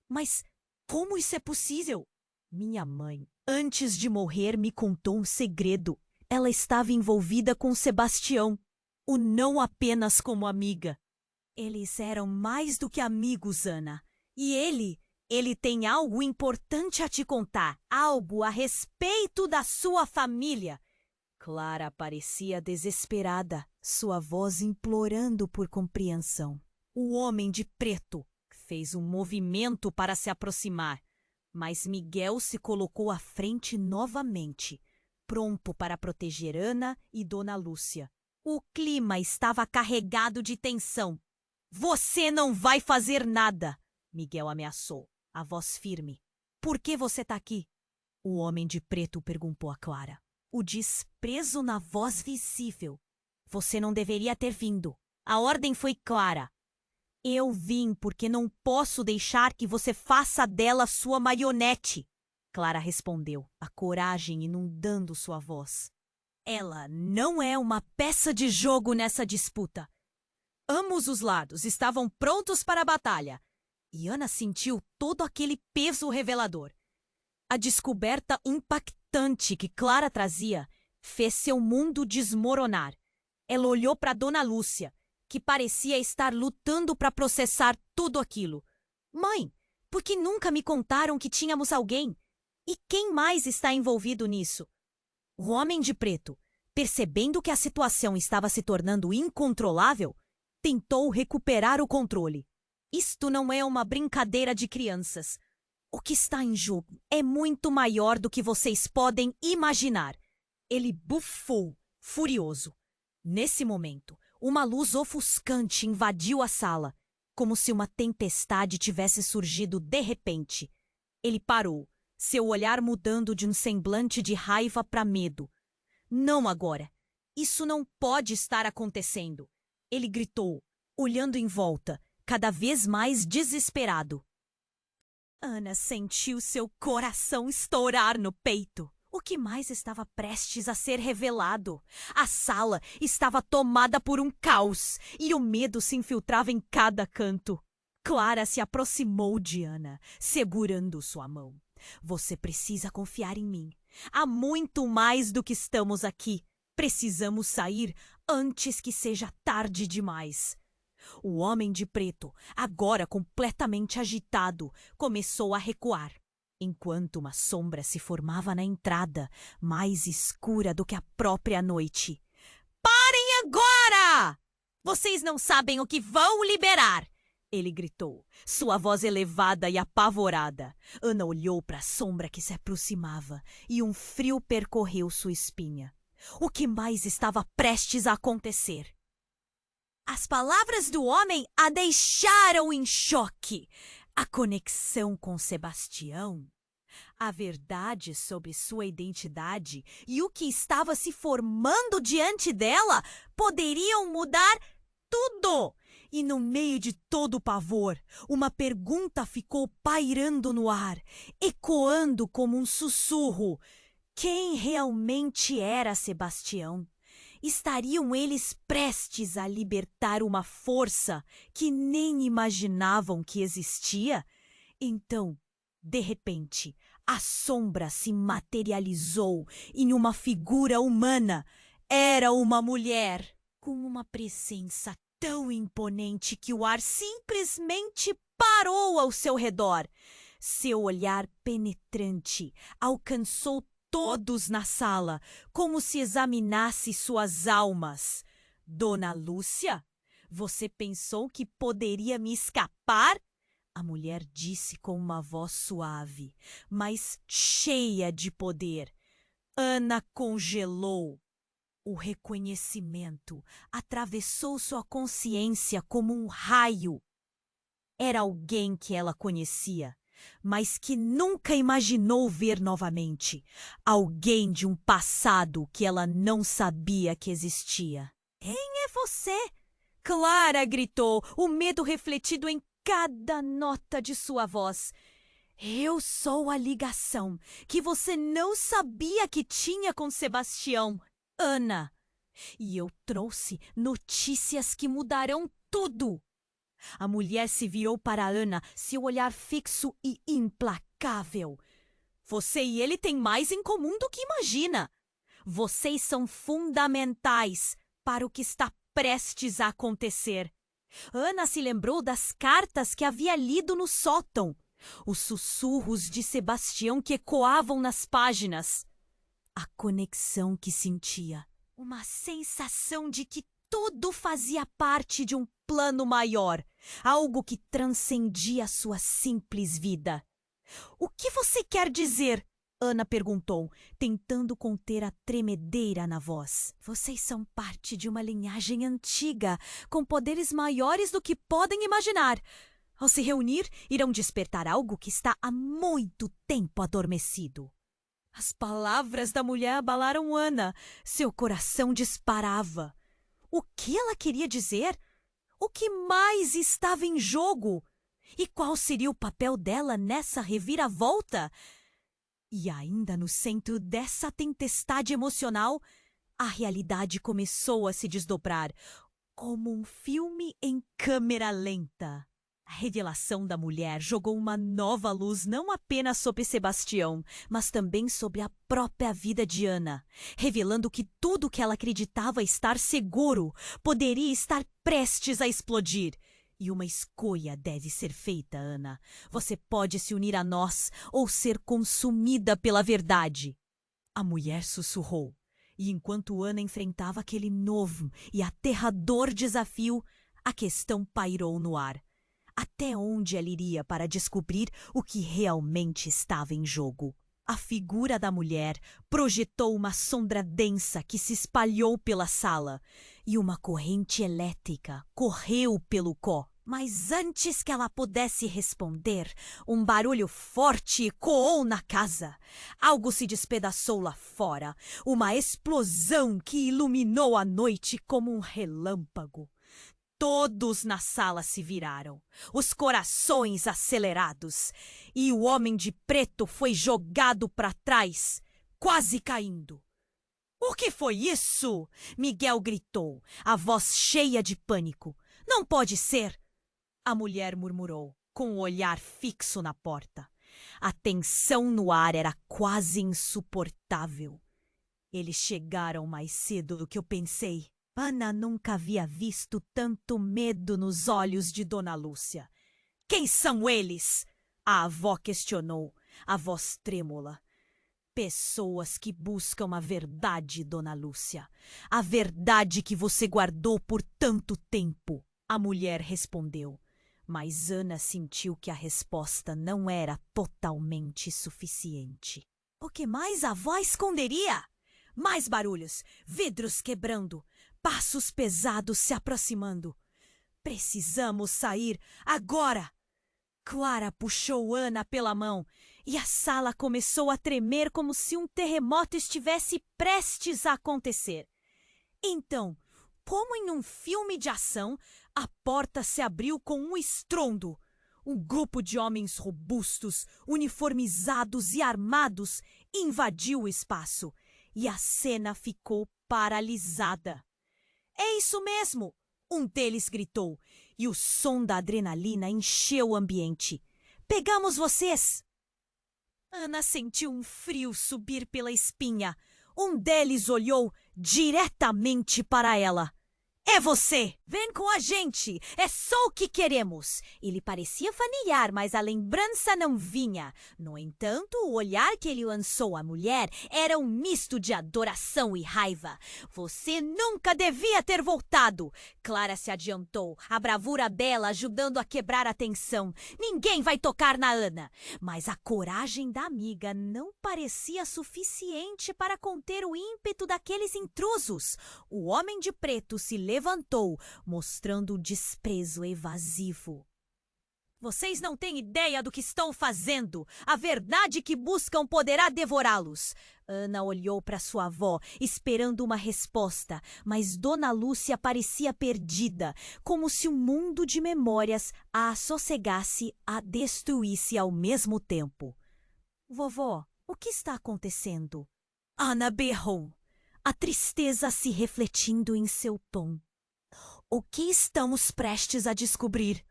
Mas como isso é possível? Minha mãe, antes de morrer, me contou um segredo. Ela estava envolvida com Sebastião, o não apenas como amiga. Eles eram mais do que amigos, Ana. E ele tem algo importante a te contar, algo a respeito da sua família. Clara parecia desesperada, sua voz implorando por compreensão. O homem de preto fez um movimento para se aproximar, mas Miguel se colocou à frente novamente, pronto para proteger Ana e Dona Lúcia. O clima estava carregado de tensão. Você não vai fazer nada, Miguel ameaçou, a voz firme. Por que você está aqui? O homem de preto perguntou a Clara. O desprezo na voz visível. Você não deveria ter vindo. A ordem foi clara. Eu vim porque não posso deixar que você faça dela sua marionete, Clara respondeu, a coragem inundando sua voz. Ela não é uma peça de jogo nessa disputa. Ambos os lados estavam prontos para a batalha, e Ana sentiu todo aquele peso revelador. A descoberta impactante que Clara trazia fez seu mundo desmoronar. Ela olhou para Dona Lúcia, que parecia estar lutando para processar tudo aquilo. Mãe, por que nunca me contaram que tínhamos alguém? E quem mais está envolvido nisso? O homem de preto, percebendo que a situação estava se tornando incontrolável, tentou recuperar o controle. Isto não é uma brincadeira de crianças. O que está em jogo é muito maior do que vocês podem imaginar. Ele bufou, furioso. Nesse momento, uma luz ofuscante invadiu a sala, como se uma tempestade tivesse surgido de repente. Ele parou, seu olhar mudando de um semblante de raiva para medo. Não agora. Isso não pode estar acontecendo. Ele gritou, olhando em volta, cada vez mais desesperado. Ana sentiu seu coração estourar no peito. O que mais estava prestes a ser revelado? A sala estava tomada por um caos e o medo se infiltrava em cada canto. Clara se aproximou de Ana, segurando sua mão. Você precisa confiar em mim. Há muito mais do que estamos aqui. Precisamos sair antes que seja tarde demais. O homem de preto, agora completamente agitado, começou a recuar, enquanto uma sombra se formava na entrada, mais escura do que a própria noite. Parem agora! Vocês não sabem o que vão liberar! Ele gritou, sua voz elevada e apavorada. Ana olhou para a sombra que se aproximava e um frio percorreu sua espinha. O que mais estava prestes a acontecer? As palavras do homem a deixaram em choque. A conexão com Sebastião, a verdade sobre sua identidade e o que estava se formando diante dela poderiam mudar tudo. E no meio de todo o pavor, uma pergunta ficou pairando no ar, ecoando como um sussurro. Quem realmente era Sebastião? Estariam eles prestes a libertar uma força que nem imaginavam que existia? Então, de repente, a sombra se materializou em uma figura humana. Era uma mulher com uma presença tão imponente que o ar simplesmente parou ao seu redor. Seu olhar penetrante alcançou todos na sala, como se examinasse suas almas. Dona Lúcia, você pensou que poderia me escapar? A mulher disse com uma voz suave, mas cheia de poder. Ana congelou. O reconhecimento atravessou sua consciência como um raio. Era alguém que ela conhecia, mas que nunca imaginou ver novamente. Alguém de um passado que ela não sabia que existia. Quem é você? Clara gritou, o medo refletido em cada nota de sua voz. Eu sou a ligação que você não sabia que tinha com Sebastião, Ana. E eu trouxe notícias que mudarão tudo. A mulher se virou para Ana, seu olhar fixo e implacável. Você e ele têm mais em comum do que imagina. Vocês são fundamentais para o que está prestes a acontecer. Ana se lembrou das cartas que havia lido no sótão, os sussurros de Sebastião que ecoavam nas páginas. A conexão que sentia, uma sensação de que tudo fazia parte de um plano maior, algo que transcendia sua simples vida. O que você quer dizer? Ana perguntou, tentando conter a tremedeira na voz. Vocês são parte de uma linhagem antiga, com poderes maiores do que podem imaginar. Ao se reunir, irão despertar algo que está há muito tempo adormecido. As palavras da mulher abalaram Ana. Seu coração disparava. O que ela queria dizer? O que mais estava em jogo? E qual seria o papel dela nessa reviravolta? E ainda no centro dessa tempestade emocional, a realidade começou a se desdobrar, como um filme em câmera lenta. A revelação da mulher jogou uma nova luz não apenas sobre Sebastião, mas também sobre a própria vida de Ana, revelando que tudo o que ela acreditava estar seguro poderia estar prestes a explodir. E uma escolha deve ser feita, Ana. Você pode se unir a nós ou ser consumida pela verdade. A mulher sussurrou, e enquanto Ana enfrentava aquele novo e aterrador desafio, a questão pairou no ar. Até onde ela iria para descobrir o que realmente estava em jogo? A figura da mulher projetou uma sombra densa que se espalhou pela sala, e uma corrente elétrica correu pelo có. Mas antes que ela pudesse responder, um barulho forte ecoou na casa. Algo se despedaçou lá fora, uma explosão que iluminou a noite como um relâmpago. Todos na sala se viraram, os corações acelerados, e o homem de preto foi jogado para trás, quase caindo. O que foi isso? Miguel gritou, a voz cheia de pânico. Não pode ser! A mulher murmurou, com o olhar fixo na porta. A tensão no ar era quase insuportável. Eles chegaram mais cedo do que eu pensei. Ana nunca havia visto tanto medo nos olhos de Dona Lúcia. Quem são eles? A avó questionou, a voz trêmula. Pessoas que buscam a verdade, Dona Lúcia. A verdade que você guardou por tanto tempo. A mulher respondeu, mas Ana sentiu que a resposta não era totalmente suficiente. O que mais a avó esconderia? Mais barulhos, vidros quebrando, passos pesados se aproximando. Precisamos sair agora! Clara puxou Ana pela mão e a sala começou a tremer como se um terremoto estivesse prestes a acontecer. Então, como em um filme de ação, a porta se abriu com um estrondo. Um grupo de homens robustos, uniformizados e armados invadiu o espaço e a cena ficou paralisada. É isso mesmo! Um deles gritou, e o som da adrenalina encheu o ambiente. Pegamos vocês! Ana sentiu um frio subir pela espinha. Um deles olhou diretamente para ela. É você! Vem com a gente! É só o que queremos! Ele parecia familiar, mas a lembrança não vinha. No entanto, o olhar que ele lançou à mulher era um misto de adoração e raiva. Você nunca devia ter voltado! Clara se adiantou, a bravura dela ajudando a quebrar a tensão. Ninguém vai tocar na Ana! Mas a coragem da amiga não parecia suficiente para conter o ímpeto daqueles intrusos. O homem de preto se levantou, mostrando desprezo evasivo. Vocês não têm ideia do que estão fazendo. A verdade que buscam poderá devorá-los. Ana olhou para sua avó, esperando uma resposta, mas Dona Lúcia parecia perdida, como se um mundo de memórias a sossegasse a destruísse ao mesmo tempo. Vovó, o que está acontecendo? Ana berrou, a tristeza se refletindo em seu tom. O que estamos prestes a descobrir?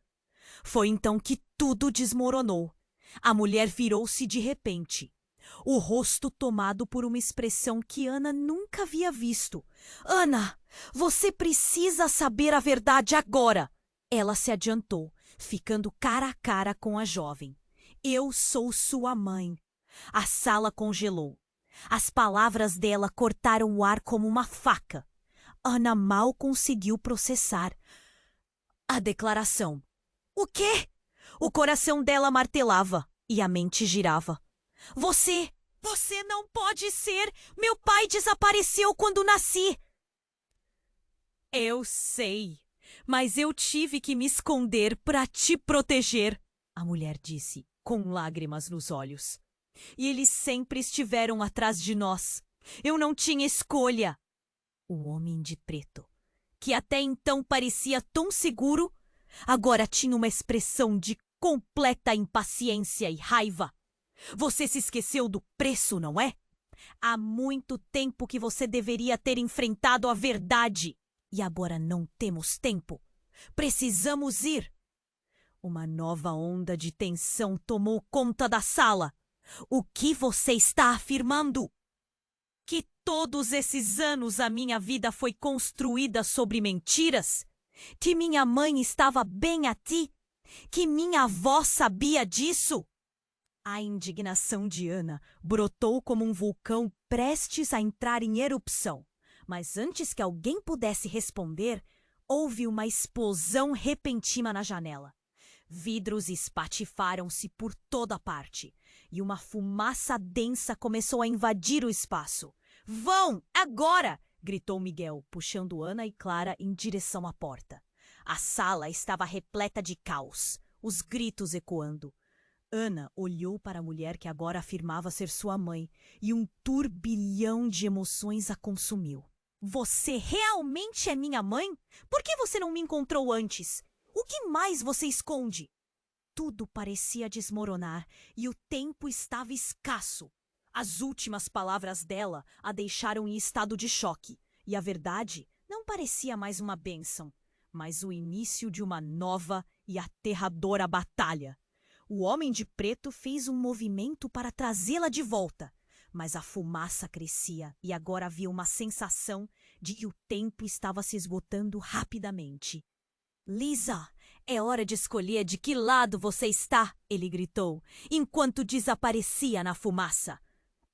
Foi então que tudo desmoronou. A mulher virou-se de repente, o rosto tomado por uma expressão que Ana nunca havia visto. Ana, você precisa saber a verdade agora! Ela se adiantou, ficando cara a cara com a jovem. Eu sou sua mãe. A sala congelou. As palavras dela cortaram o ar como uma faca. Ana mal conseguiu processar a declaração. O quê? O coração dela martelava e a mente girava. Você não pode ser! Meu pai desapareceu quando nasci! Eu sei, mas eu tive que me esconder para te proteger, a mulher disse, com lágrimas nos olhos. E eles sempre estiveram atrás de nós. Eu não tinha escolha. O homem de preto, que até então parecia tão seguro, agora tinha uma expressão de completa impaciência e raiva. Você se esqueceu do preço, não é? Há muito tempo que você deveria ter enfrentado a verdade. E agora não temos tempo. Precisamos ir. Uma nova onda de tensão tomou conta da sala. O que você está afirmando? Que todos esses anos a minha vida foi construída sobre mentiras? Que minha mãe estava bem a ti? Que minha avó sabia disso? A indignação de Ana brotou como um vulcão prestes a entrar em erupção. Mas antes que alguém pudesse responder, houve uma explosão repentina na janela. Vidros espatifaram-se por toda parte e uma fumaça densa começou a invadir o espaço. Vão, agora! Gritou Miguel, puxando Ana e Clara em direção à porta. A sala estava repleta de caos, os gritos ecoando. Ana olhou para a mulher que agora afirmava ser sua mãe e um turbilhão de emoções a consumiu. Você realmente é minha mãe? Por que você não me encontrou antes? O que mais você esconde? Tudo parecia desmoronar e o tempo estava escasso. As últimas palavras dela a deixaram em estado de choque, e a verdade não parecia mais uma bênção, mas o início de uma nova e aterradora batalha. O homem de preto fez um movimento para trazê-la de volta, mas a fumaça crescia e agora havia uma sensação de que o tempo estava se esgotando rapidamente. Lisa, é hora de escolher de que lado você está, ele gritou, enquanto desaparecia na fumaça.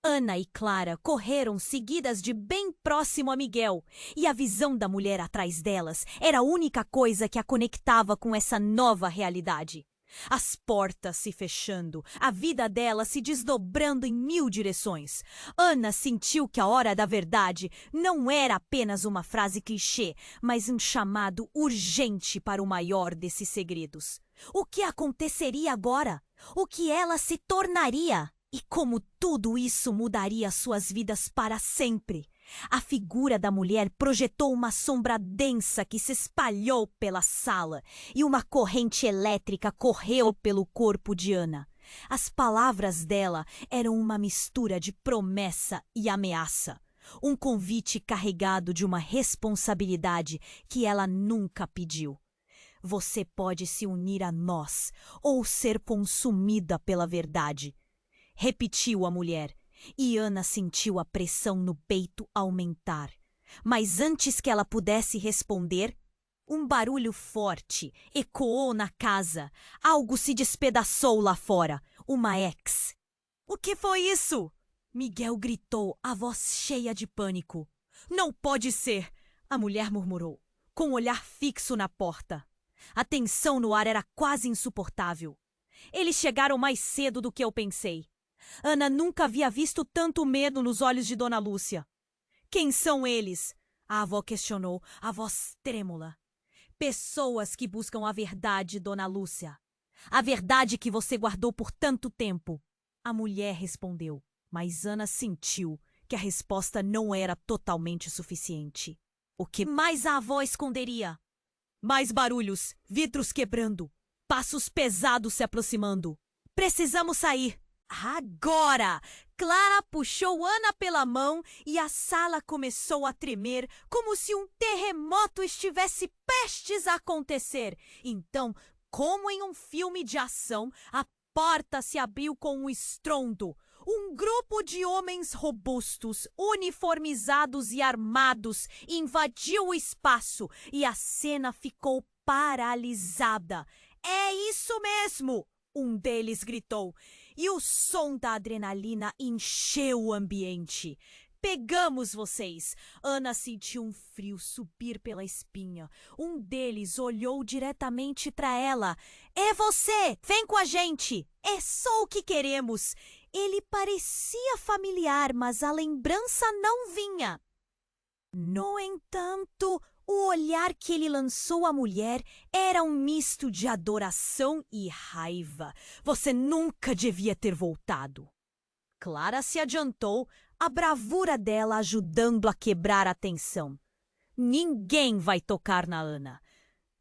Ana e Clara correram seguidas de bem próximo a Miguel, e a visão da mulher atrás delas era a única coisa que a conectava com essa nova realidade. As portas se fechando, a vida dela se desdobrando em 1000 direções. Ana sentiu que a hora da verdade não era apenas uma frase clichê, mas um chamado urgente para o maior desses segredos. O que aconteceria agora? O que ela se tornaria? E como tudo isso mudaria suas vidas para sempre? A figura da mulher projetou uma sombra densa que se espalhou pela sala e uma corrente elétrica correu pelo corpo de Ana. As palavras dela eram uma mistura de promessa e ameaça. Um convite carregado de uma responsabilidade que ela nunca pediu. Você pode se unir a nós ou ser consumida pela verdade, repetiu a mulher. E Ana sentiu a pressão no peito aumentar. Mas antes que ela pudesse responder, um barulho forte ecoou na casa. Algo se despedaçou lá fora. Uma ex. O que foi isso? Miguel gritou, a voz cheia de pânico. Não pode ser! A mulher murmurou, com o olhar fixo na porta. A tensão no ar era quase insuportável. Eles chegaram mais cedo do que eu pensei. Ana nunca havia visto tanto medo nos olhos de Dona Lúcia. Quem são eles? A avó questionou, a voz trêmula. Pessoas que buscam a verdade, Dona Lúcia. A verdade que você guardou por tanto tempo. A mulher respondeu, mas Ana sentiu que a resposta não era totalmente suficiente. O que mais a avó esconderia? Mais barulhos, vidros quebrando, passos pesados se aproximando. Precisamos sair. Agora! Clara puxou Ana pela mão e a sala começou a tremer como se um terremoto estivesse prestes a acontecer. Então, como em um filme de ação, a porta se abriu com um estrondo. Um grupo de homens robustos, uniformizados e armados invadiu o espaço e a cena ficou paralisada. É isso mesmo! Um deles gritou, e o som da adrenalina encheu o ambiente. Pegamos vocês! Ana sentiu um frio subir pela espinha. Um deles olhou diretamente para ela. É você! Vem com a gente! É só o que queremos! Ele parecia familiar, mas a lembrança não vinha. No entanto, o olhar que ele lançou à mulher era um misto de adoração e raiva. Você nunca devia ter voltado. Clara se adiantou, a bravura dela ajudando a quebrar a tensão. Ninguém vai tocar na Ana.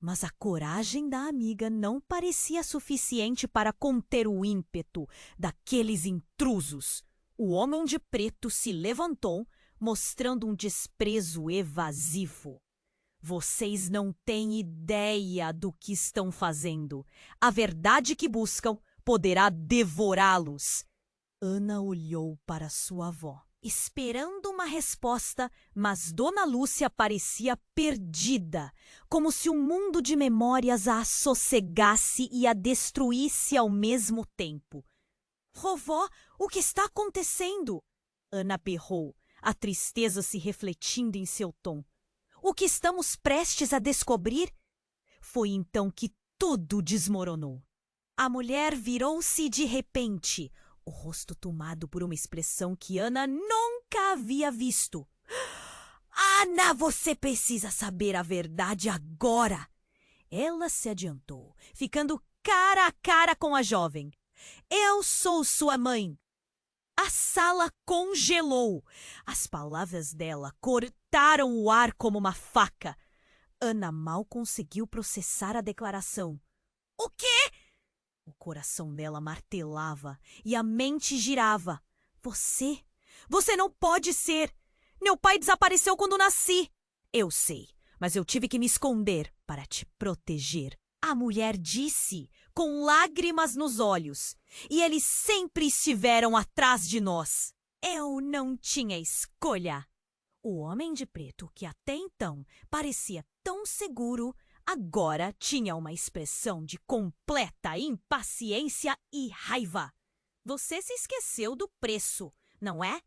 Mas a coragem da amiga não parecia suficiente para conter o ímpeto daqueles intrusos. O homem de preto se levantou, mostrando um desprezo evasivo. Vocês não têm ideia do que estão fazendo. A verdade que buscam poderá devorá-los. Ana olhou para sua avó, esperando uma resposta, mas Dona Lúcia parecia perdida, como se um mundo de memórias a sossegasse e a destruísse ao mesmo tempo. Vovó, o que está acontecendo? Ana berrou, a tristeza se refletindo em seu tom. O que estamos prestes a descobrir? Foi então que tudo desmoronou. A mulher virou-se de repente, o rosto tomado por uma expressão que Ana nunca havia visto. Ana, você precisa saber a verdade agora! Ela se adiantou, ficando cara a cara com a jovem. Eu sou sua mãe. A sala congelou. As palavras dela cortaram o ar como uma faca. Ana mal conseguiu processar a declaração. O quê? O coração dela martelava e a mente girava. Você não pode ser! Meu pai desapareceu quando nasci. Eu sei, mas eu tive que me esconder para te proteger. A mulher disse, com lágrimas nos olhos. E eles sempre estiveram atrás de nós. Eu não tinha escolha. O homem de preto, que até então parecia tão seguro, agora tinha uma expressão de completa impaciência e raiva. Você se esqueceu do preço, não é?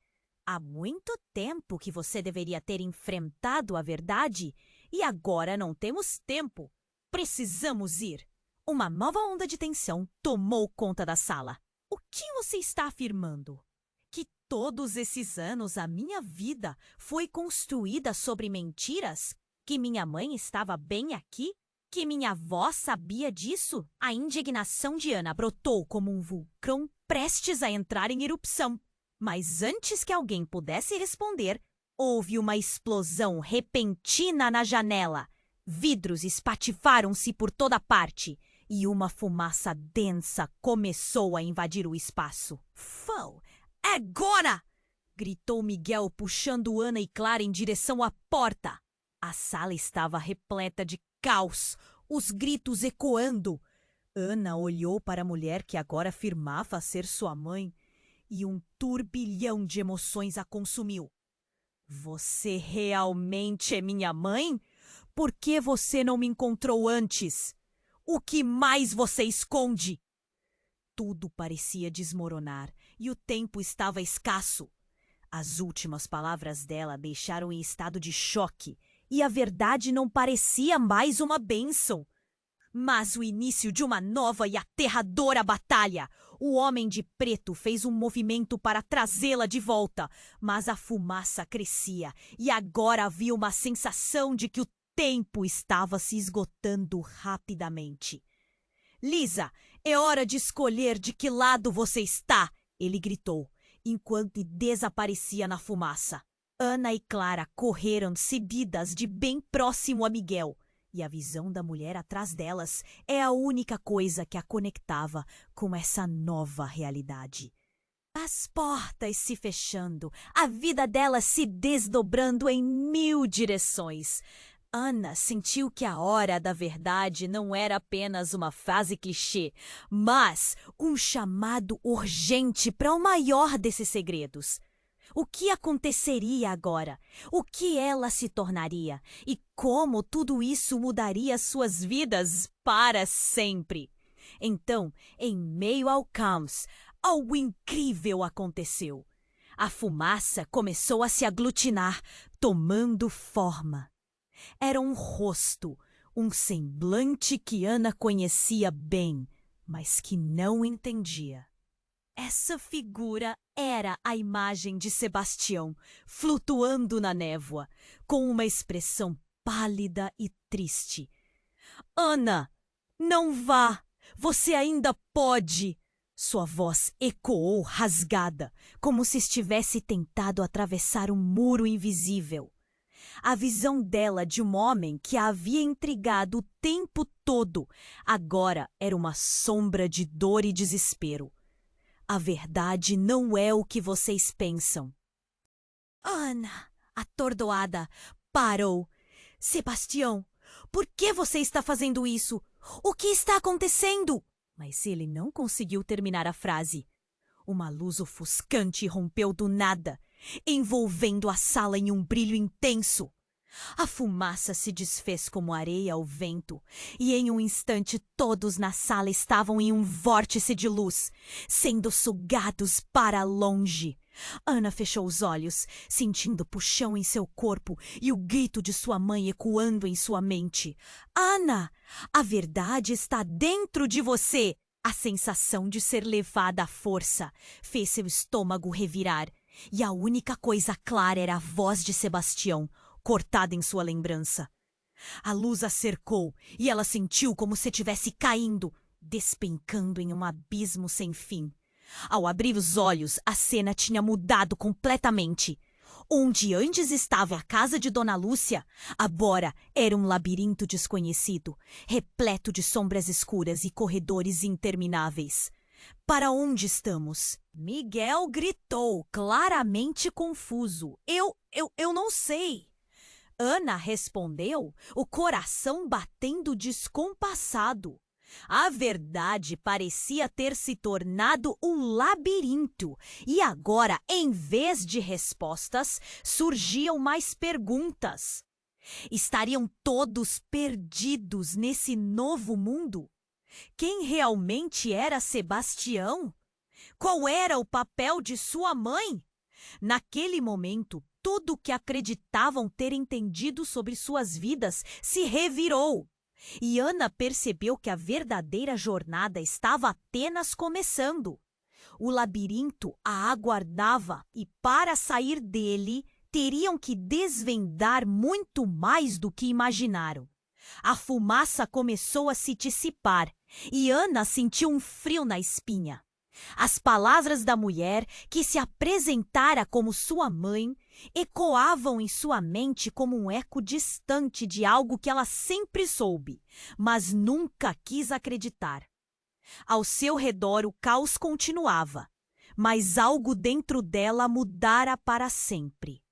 Há muito tempo que você deveria ter enfrentado a verdade e agora não temos tempo. Precisamos ir. Uma nova onda de tensão tomou conta da sala. O que você está afirmando? Que todos esses anos a minha vida foi construída sobre mentiras? Que minha mãe estava bem aqui? Que minha avó sabia disso? A indignação de Ana brotou como um vulcão prestes a entrar em erupção. Mas antes que alguém pudesse responder, houve uma explosão repentina na janela. Vidros espatifaram-se por toda parte e uma fumaça densa começou a invadir o espaço. Fão! Agora! Gritou Miguel, puxando Ana e Clara em direção à porta. A sala estava repleta de caos, os gritos ecoando. Ana olhou para a mulher que agora afirmava ser sua mãe e um turbilhão de emoções a consumiu. Você realmente é minha mãe? Por que você não me encontrou antes? O que mais você esconde? Tudo parecia desmoronar e o tempo estava escasso. As últimas palavras dela deixaram em estado de choque e a verdade não parecia mais uma bênção, mas o início de uma nova e aterradora batalha. O homem de preto fez um movimento para trazê-la de volta, mas a fumaça crescia e agora havia uma sensação de que o tempo estava se esgotando rapidamente. Lisa, é hora de escolher de que lado você está, ele gritou, enquanto desaparecia na fumaça. Ana e Clara correram seguidas de bem próximo a Miguel, e a visão da mulher atrás delas é a única coisa que a conectava com essa nova realidade. As portas se fechando, a vida dela se desdobrando em 1000 direções. Ana sentiu que a hora da verdade não era apenas uma frase clichê, mas um chamado urgente para o maior desses segredos. O que aconteceria agora? O que ela se tornaria? E como tudo isso mudaria suas vidas para sempre? Então, em meio ao caos, algo incrível aconteceu. A fumaça começou a se aglutinar, tomando forma. Era um rosto, um semblante que Ana conhecia bem, mas que não entendia. Essa figura era a imagem de Sebastião, flutuando na névoa, com uma expressão pálida e triste. Ana, não vá! Você ainda pode! Sua voz ecoou rasgada, como se estivesse tentado atravessar um muro invisível. A visão dela de um homem que a havia intrigado o tempo todo agora era uma sombra de dor e desespero. A verdade não é o que vocês pensam. Ana, atordoada, parou. Sebastião, por que você está fazendo isso? O que está acontecendo? Mas ele não conseguiu terminar a frase. Uma luz ofuscante rompeu do nada, envolvendo a sala em um brilho intenso. A fumaça se desfez como areia ao vento, e em um instante todos na sala estavam em um vórtice de luz, sendo sugados para longe. Ana fechou os olhos, sentindo puxão em seu corpo e o grito de sua mãe ecoando em sua mente. Ana, a verdade está dentro de você! A sensação de ser levada à força fez seu estômago revirar, e a única coisa clara era a voz de Sebastião, cortada em sua lembrança. A luz a cercou e ela sentiu como se estivesse caindo, despencando em um abismo sem fim. Ao abrir os olhos, a cena tinha mudado completamente. Onde antes estava a casa de Dona Lúcia, agora era um labirinto desconhecido, repleto de sombras escuras e corredores intermináveis. Para onde estamos? Miguel gritou, claramente confuso. Eu não sei. Ana respondeu, o coração batendo descompassado. A verdade parecia ter se tornado um labirinto e agora, em vez de respostas, surgiam mais perguntas. Estariam todos perdidos nesse novo mundo? Quem realmente era Sebastião? Qual era o papel de sua mãe? Naquele momento, tudo o que acreditavam ter entendido sobre suas vidas se revirou. E Ana percebeu que a verdadeira jornada estava apenas começando. O labirinto a aguardava e, para sair dele, teriam que desvendar muito mais do que imaginaram. A fumaça começou a se dissipar e Ana sentiu um frio na espinha. As palavras da mulher, que se apresentara como sua mãe, ecoavam em sua mente como um eco distante de algo que ela sempre soube, mas nunca quis acreditar. Ao seu redor o caos continuava, mas algo dentro dela mudara para sempre.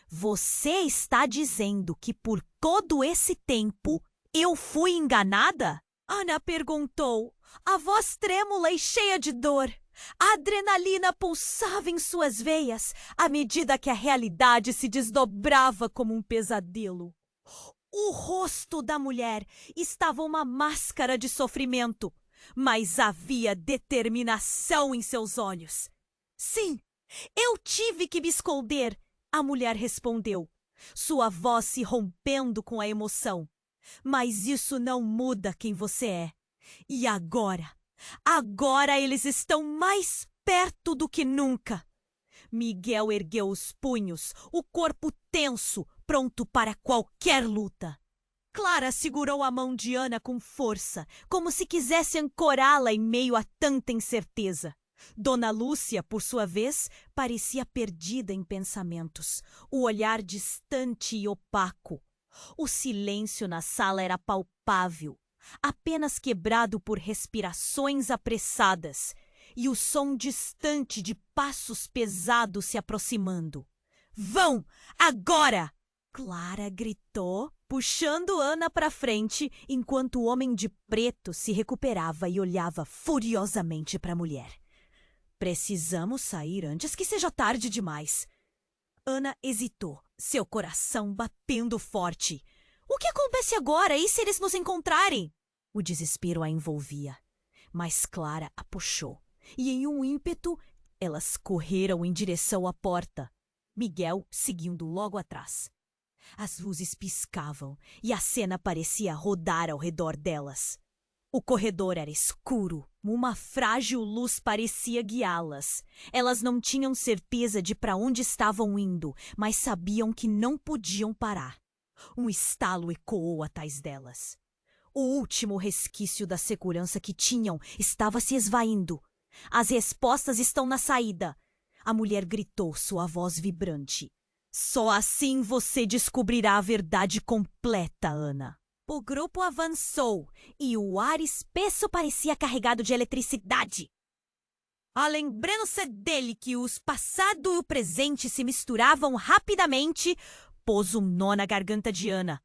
Você está dizendo que por todo esse tempo eu fui enganada? Ana perguntou, a voz trêmula e cheia de dor. A adrenalina pulsava em suas veias à medida que a realidade se desdobrava como um pesadelo. O rosto da mulher estava uma máscara de sofrimento, mas havia determinação em seus olhos. Sim, eu tive que me esconder, a mulher respondeu, sua voz se rompendo com a emoção. Mas isso não muda quem você é. E agora eles estão mais perto do que nunca. Miguel ergueu os punhos, o corpo tenso, pronto para qualquer luta. Clara segurou a mão de Ana com força, como se quisesse ancorá-la em meio a tanta incerteza. Dona Lúcia, por sua vez, parecia perdida em pensamentos, o olhar distante e opaco. O silêncio na sala era palpável, apenas quebrado por respirações apressadas e o som distante de passos pesados se aproximando. Vão! Agora! Clara gritou, puxando Ana para frente, enquanto o homem de preto se recuperava e olhava furiosamente para a mulher. Precisamos sair antes que seja tarde demais. Ana hesitou, seu coração batendo forte. O que acontece agora? E se eles nos encontrarem? O desespero a envolvia. Mas Clara a puxou, e em um ímpeto, elas correram em direção à porta, Miguel seguindo logo atrás. As luzes piscavam e a cena parecia rodar ao redor delas. O corredor era escuro, uma frágil luz parecia guiá-las. Elas não tinham certeza de para onde estavam indo, mas sabiam que não podiam parar. Um estalo ecoou atrás delas. O último resquício da segurança que tinham estava se esvaindo. As respostas estão na saída. A mulher gritou, sua voz vibrante. Só assim você descobrirá a verdade completa, Ana. O grupo avançou e o ar espesso parecia carregado de eletricidade. A lembrança dele que os passado e o presente se misturavam rapidamente pôs um nó na garganta de Ana.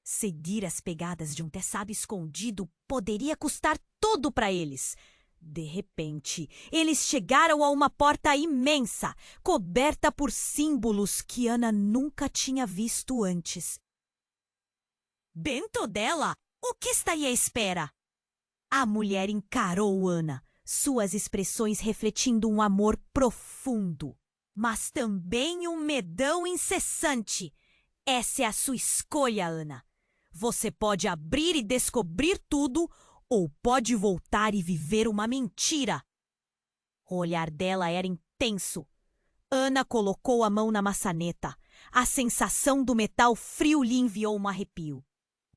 Seguir as pegadas de um teçado escondido poderia custar tudo para eles. De repente, eles chegaram a uma porta imensa, coberta por símbolos que Ana nunca tinha visto antes. Dentro dela, o que está aí à espera? A mulher encarou Ana, suas expressões refletindo um amor profundo, mas também um medão incessante. Essa é a sua escolha, Ana. Você pode abrir e descobrir tudo, ou pode voltar e viver uma mentira. O olhar dela era intenso. Ana colocou a mão na maçaneta. A sensação do metal frio lhe enviou um arrepio.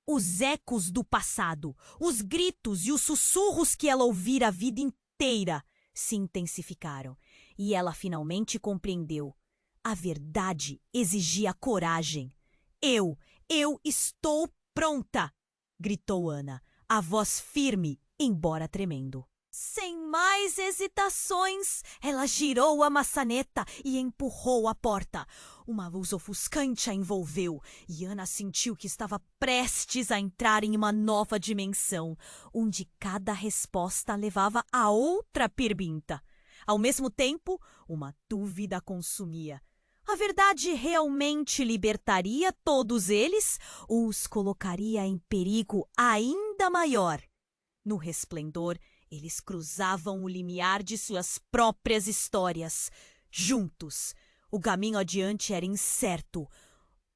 Os ecos do passado, os gritos e os sussurros que ela ouvira a vida inteira se intensificaram. E ela finalmente compreendeu. A verdade exigia coragem. Eu estou pronta! Gritou Ana, a voz firme, embora tremendo. Sem mais hesitações, ela girou a maçaneta e empurrou a porta. Uma luz ofuscante a envolveu e Ana sentiu que estava prestes a entrar em uma nova dimensão, onde cada resposta levava a outra pergunta. Ao mesmo tempo, uma dúvida a consumia. A verdade realmente libertaria todos eles ou os colocaria em perigo ainda maior? No resplendor, eles cruzavam o limiar de suas próprias histórias. Juntos, o caminho adiante era incerto.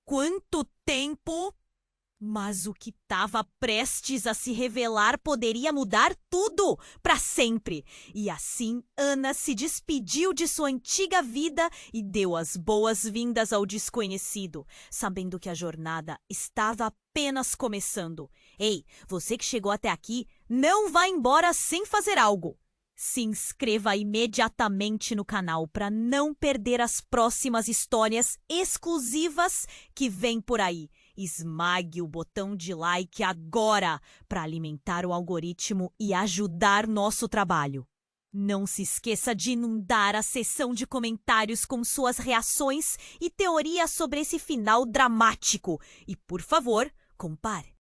Quanto tempo? Mas o que estava prestes a se revelar poderia mudar tudo, para sempre. E assim, Ana se despediu de sua antiga vida e deu as boas-vindas ao desconhecido, sabendo que a jornada estava apenas começando. Ei, você que chegou até aqui, não vá embora sem fazer algo. Se inscreva imediatamente no canal para não perder as próximas histórias exclusivas que vêm por aí. Esmague o botão de like agora para alimentar o algoritmo e ajudar nosso trabalho. Não se esqueça de inundar a seção de comentários com suas reações e teorias sobre esse final dramático. E, por favor, compare.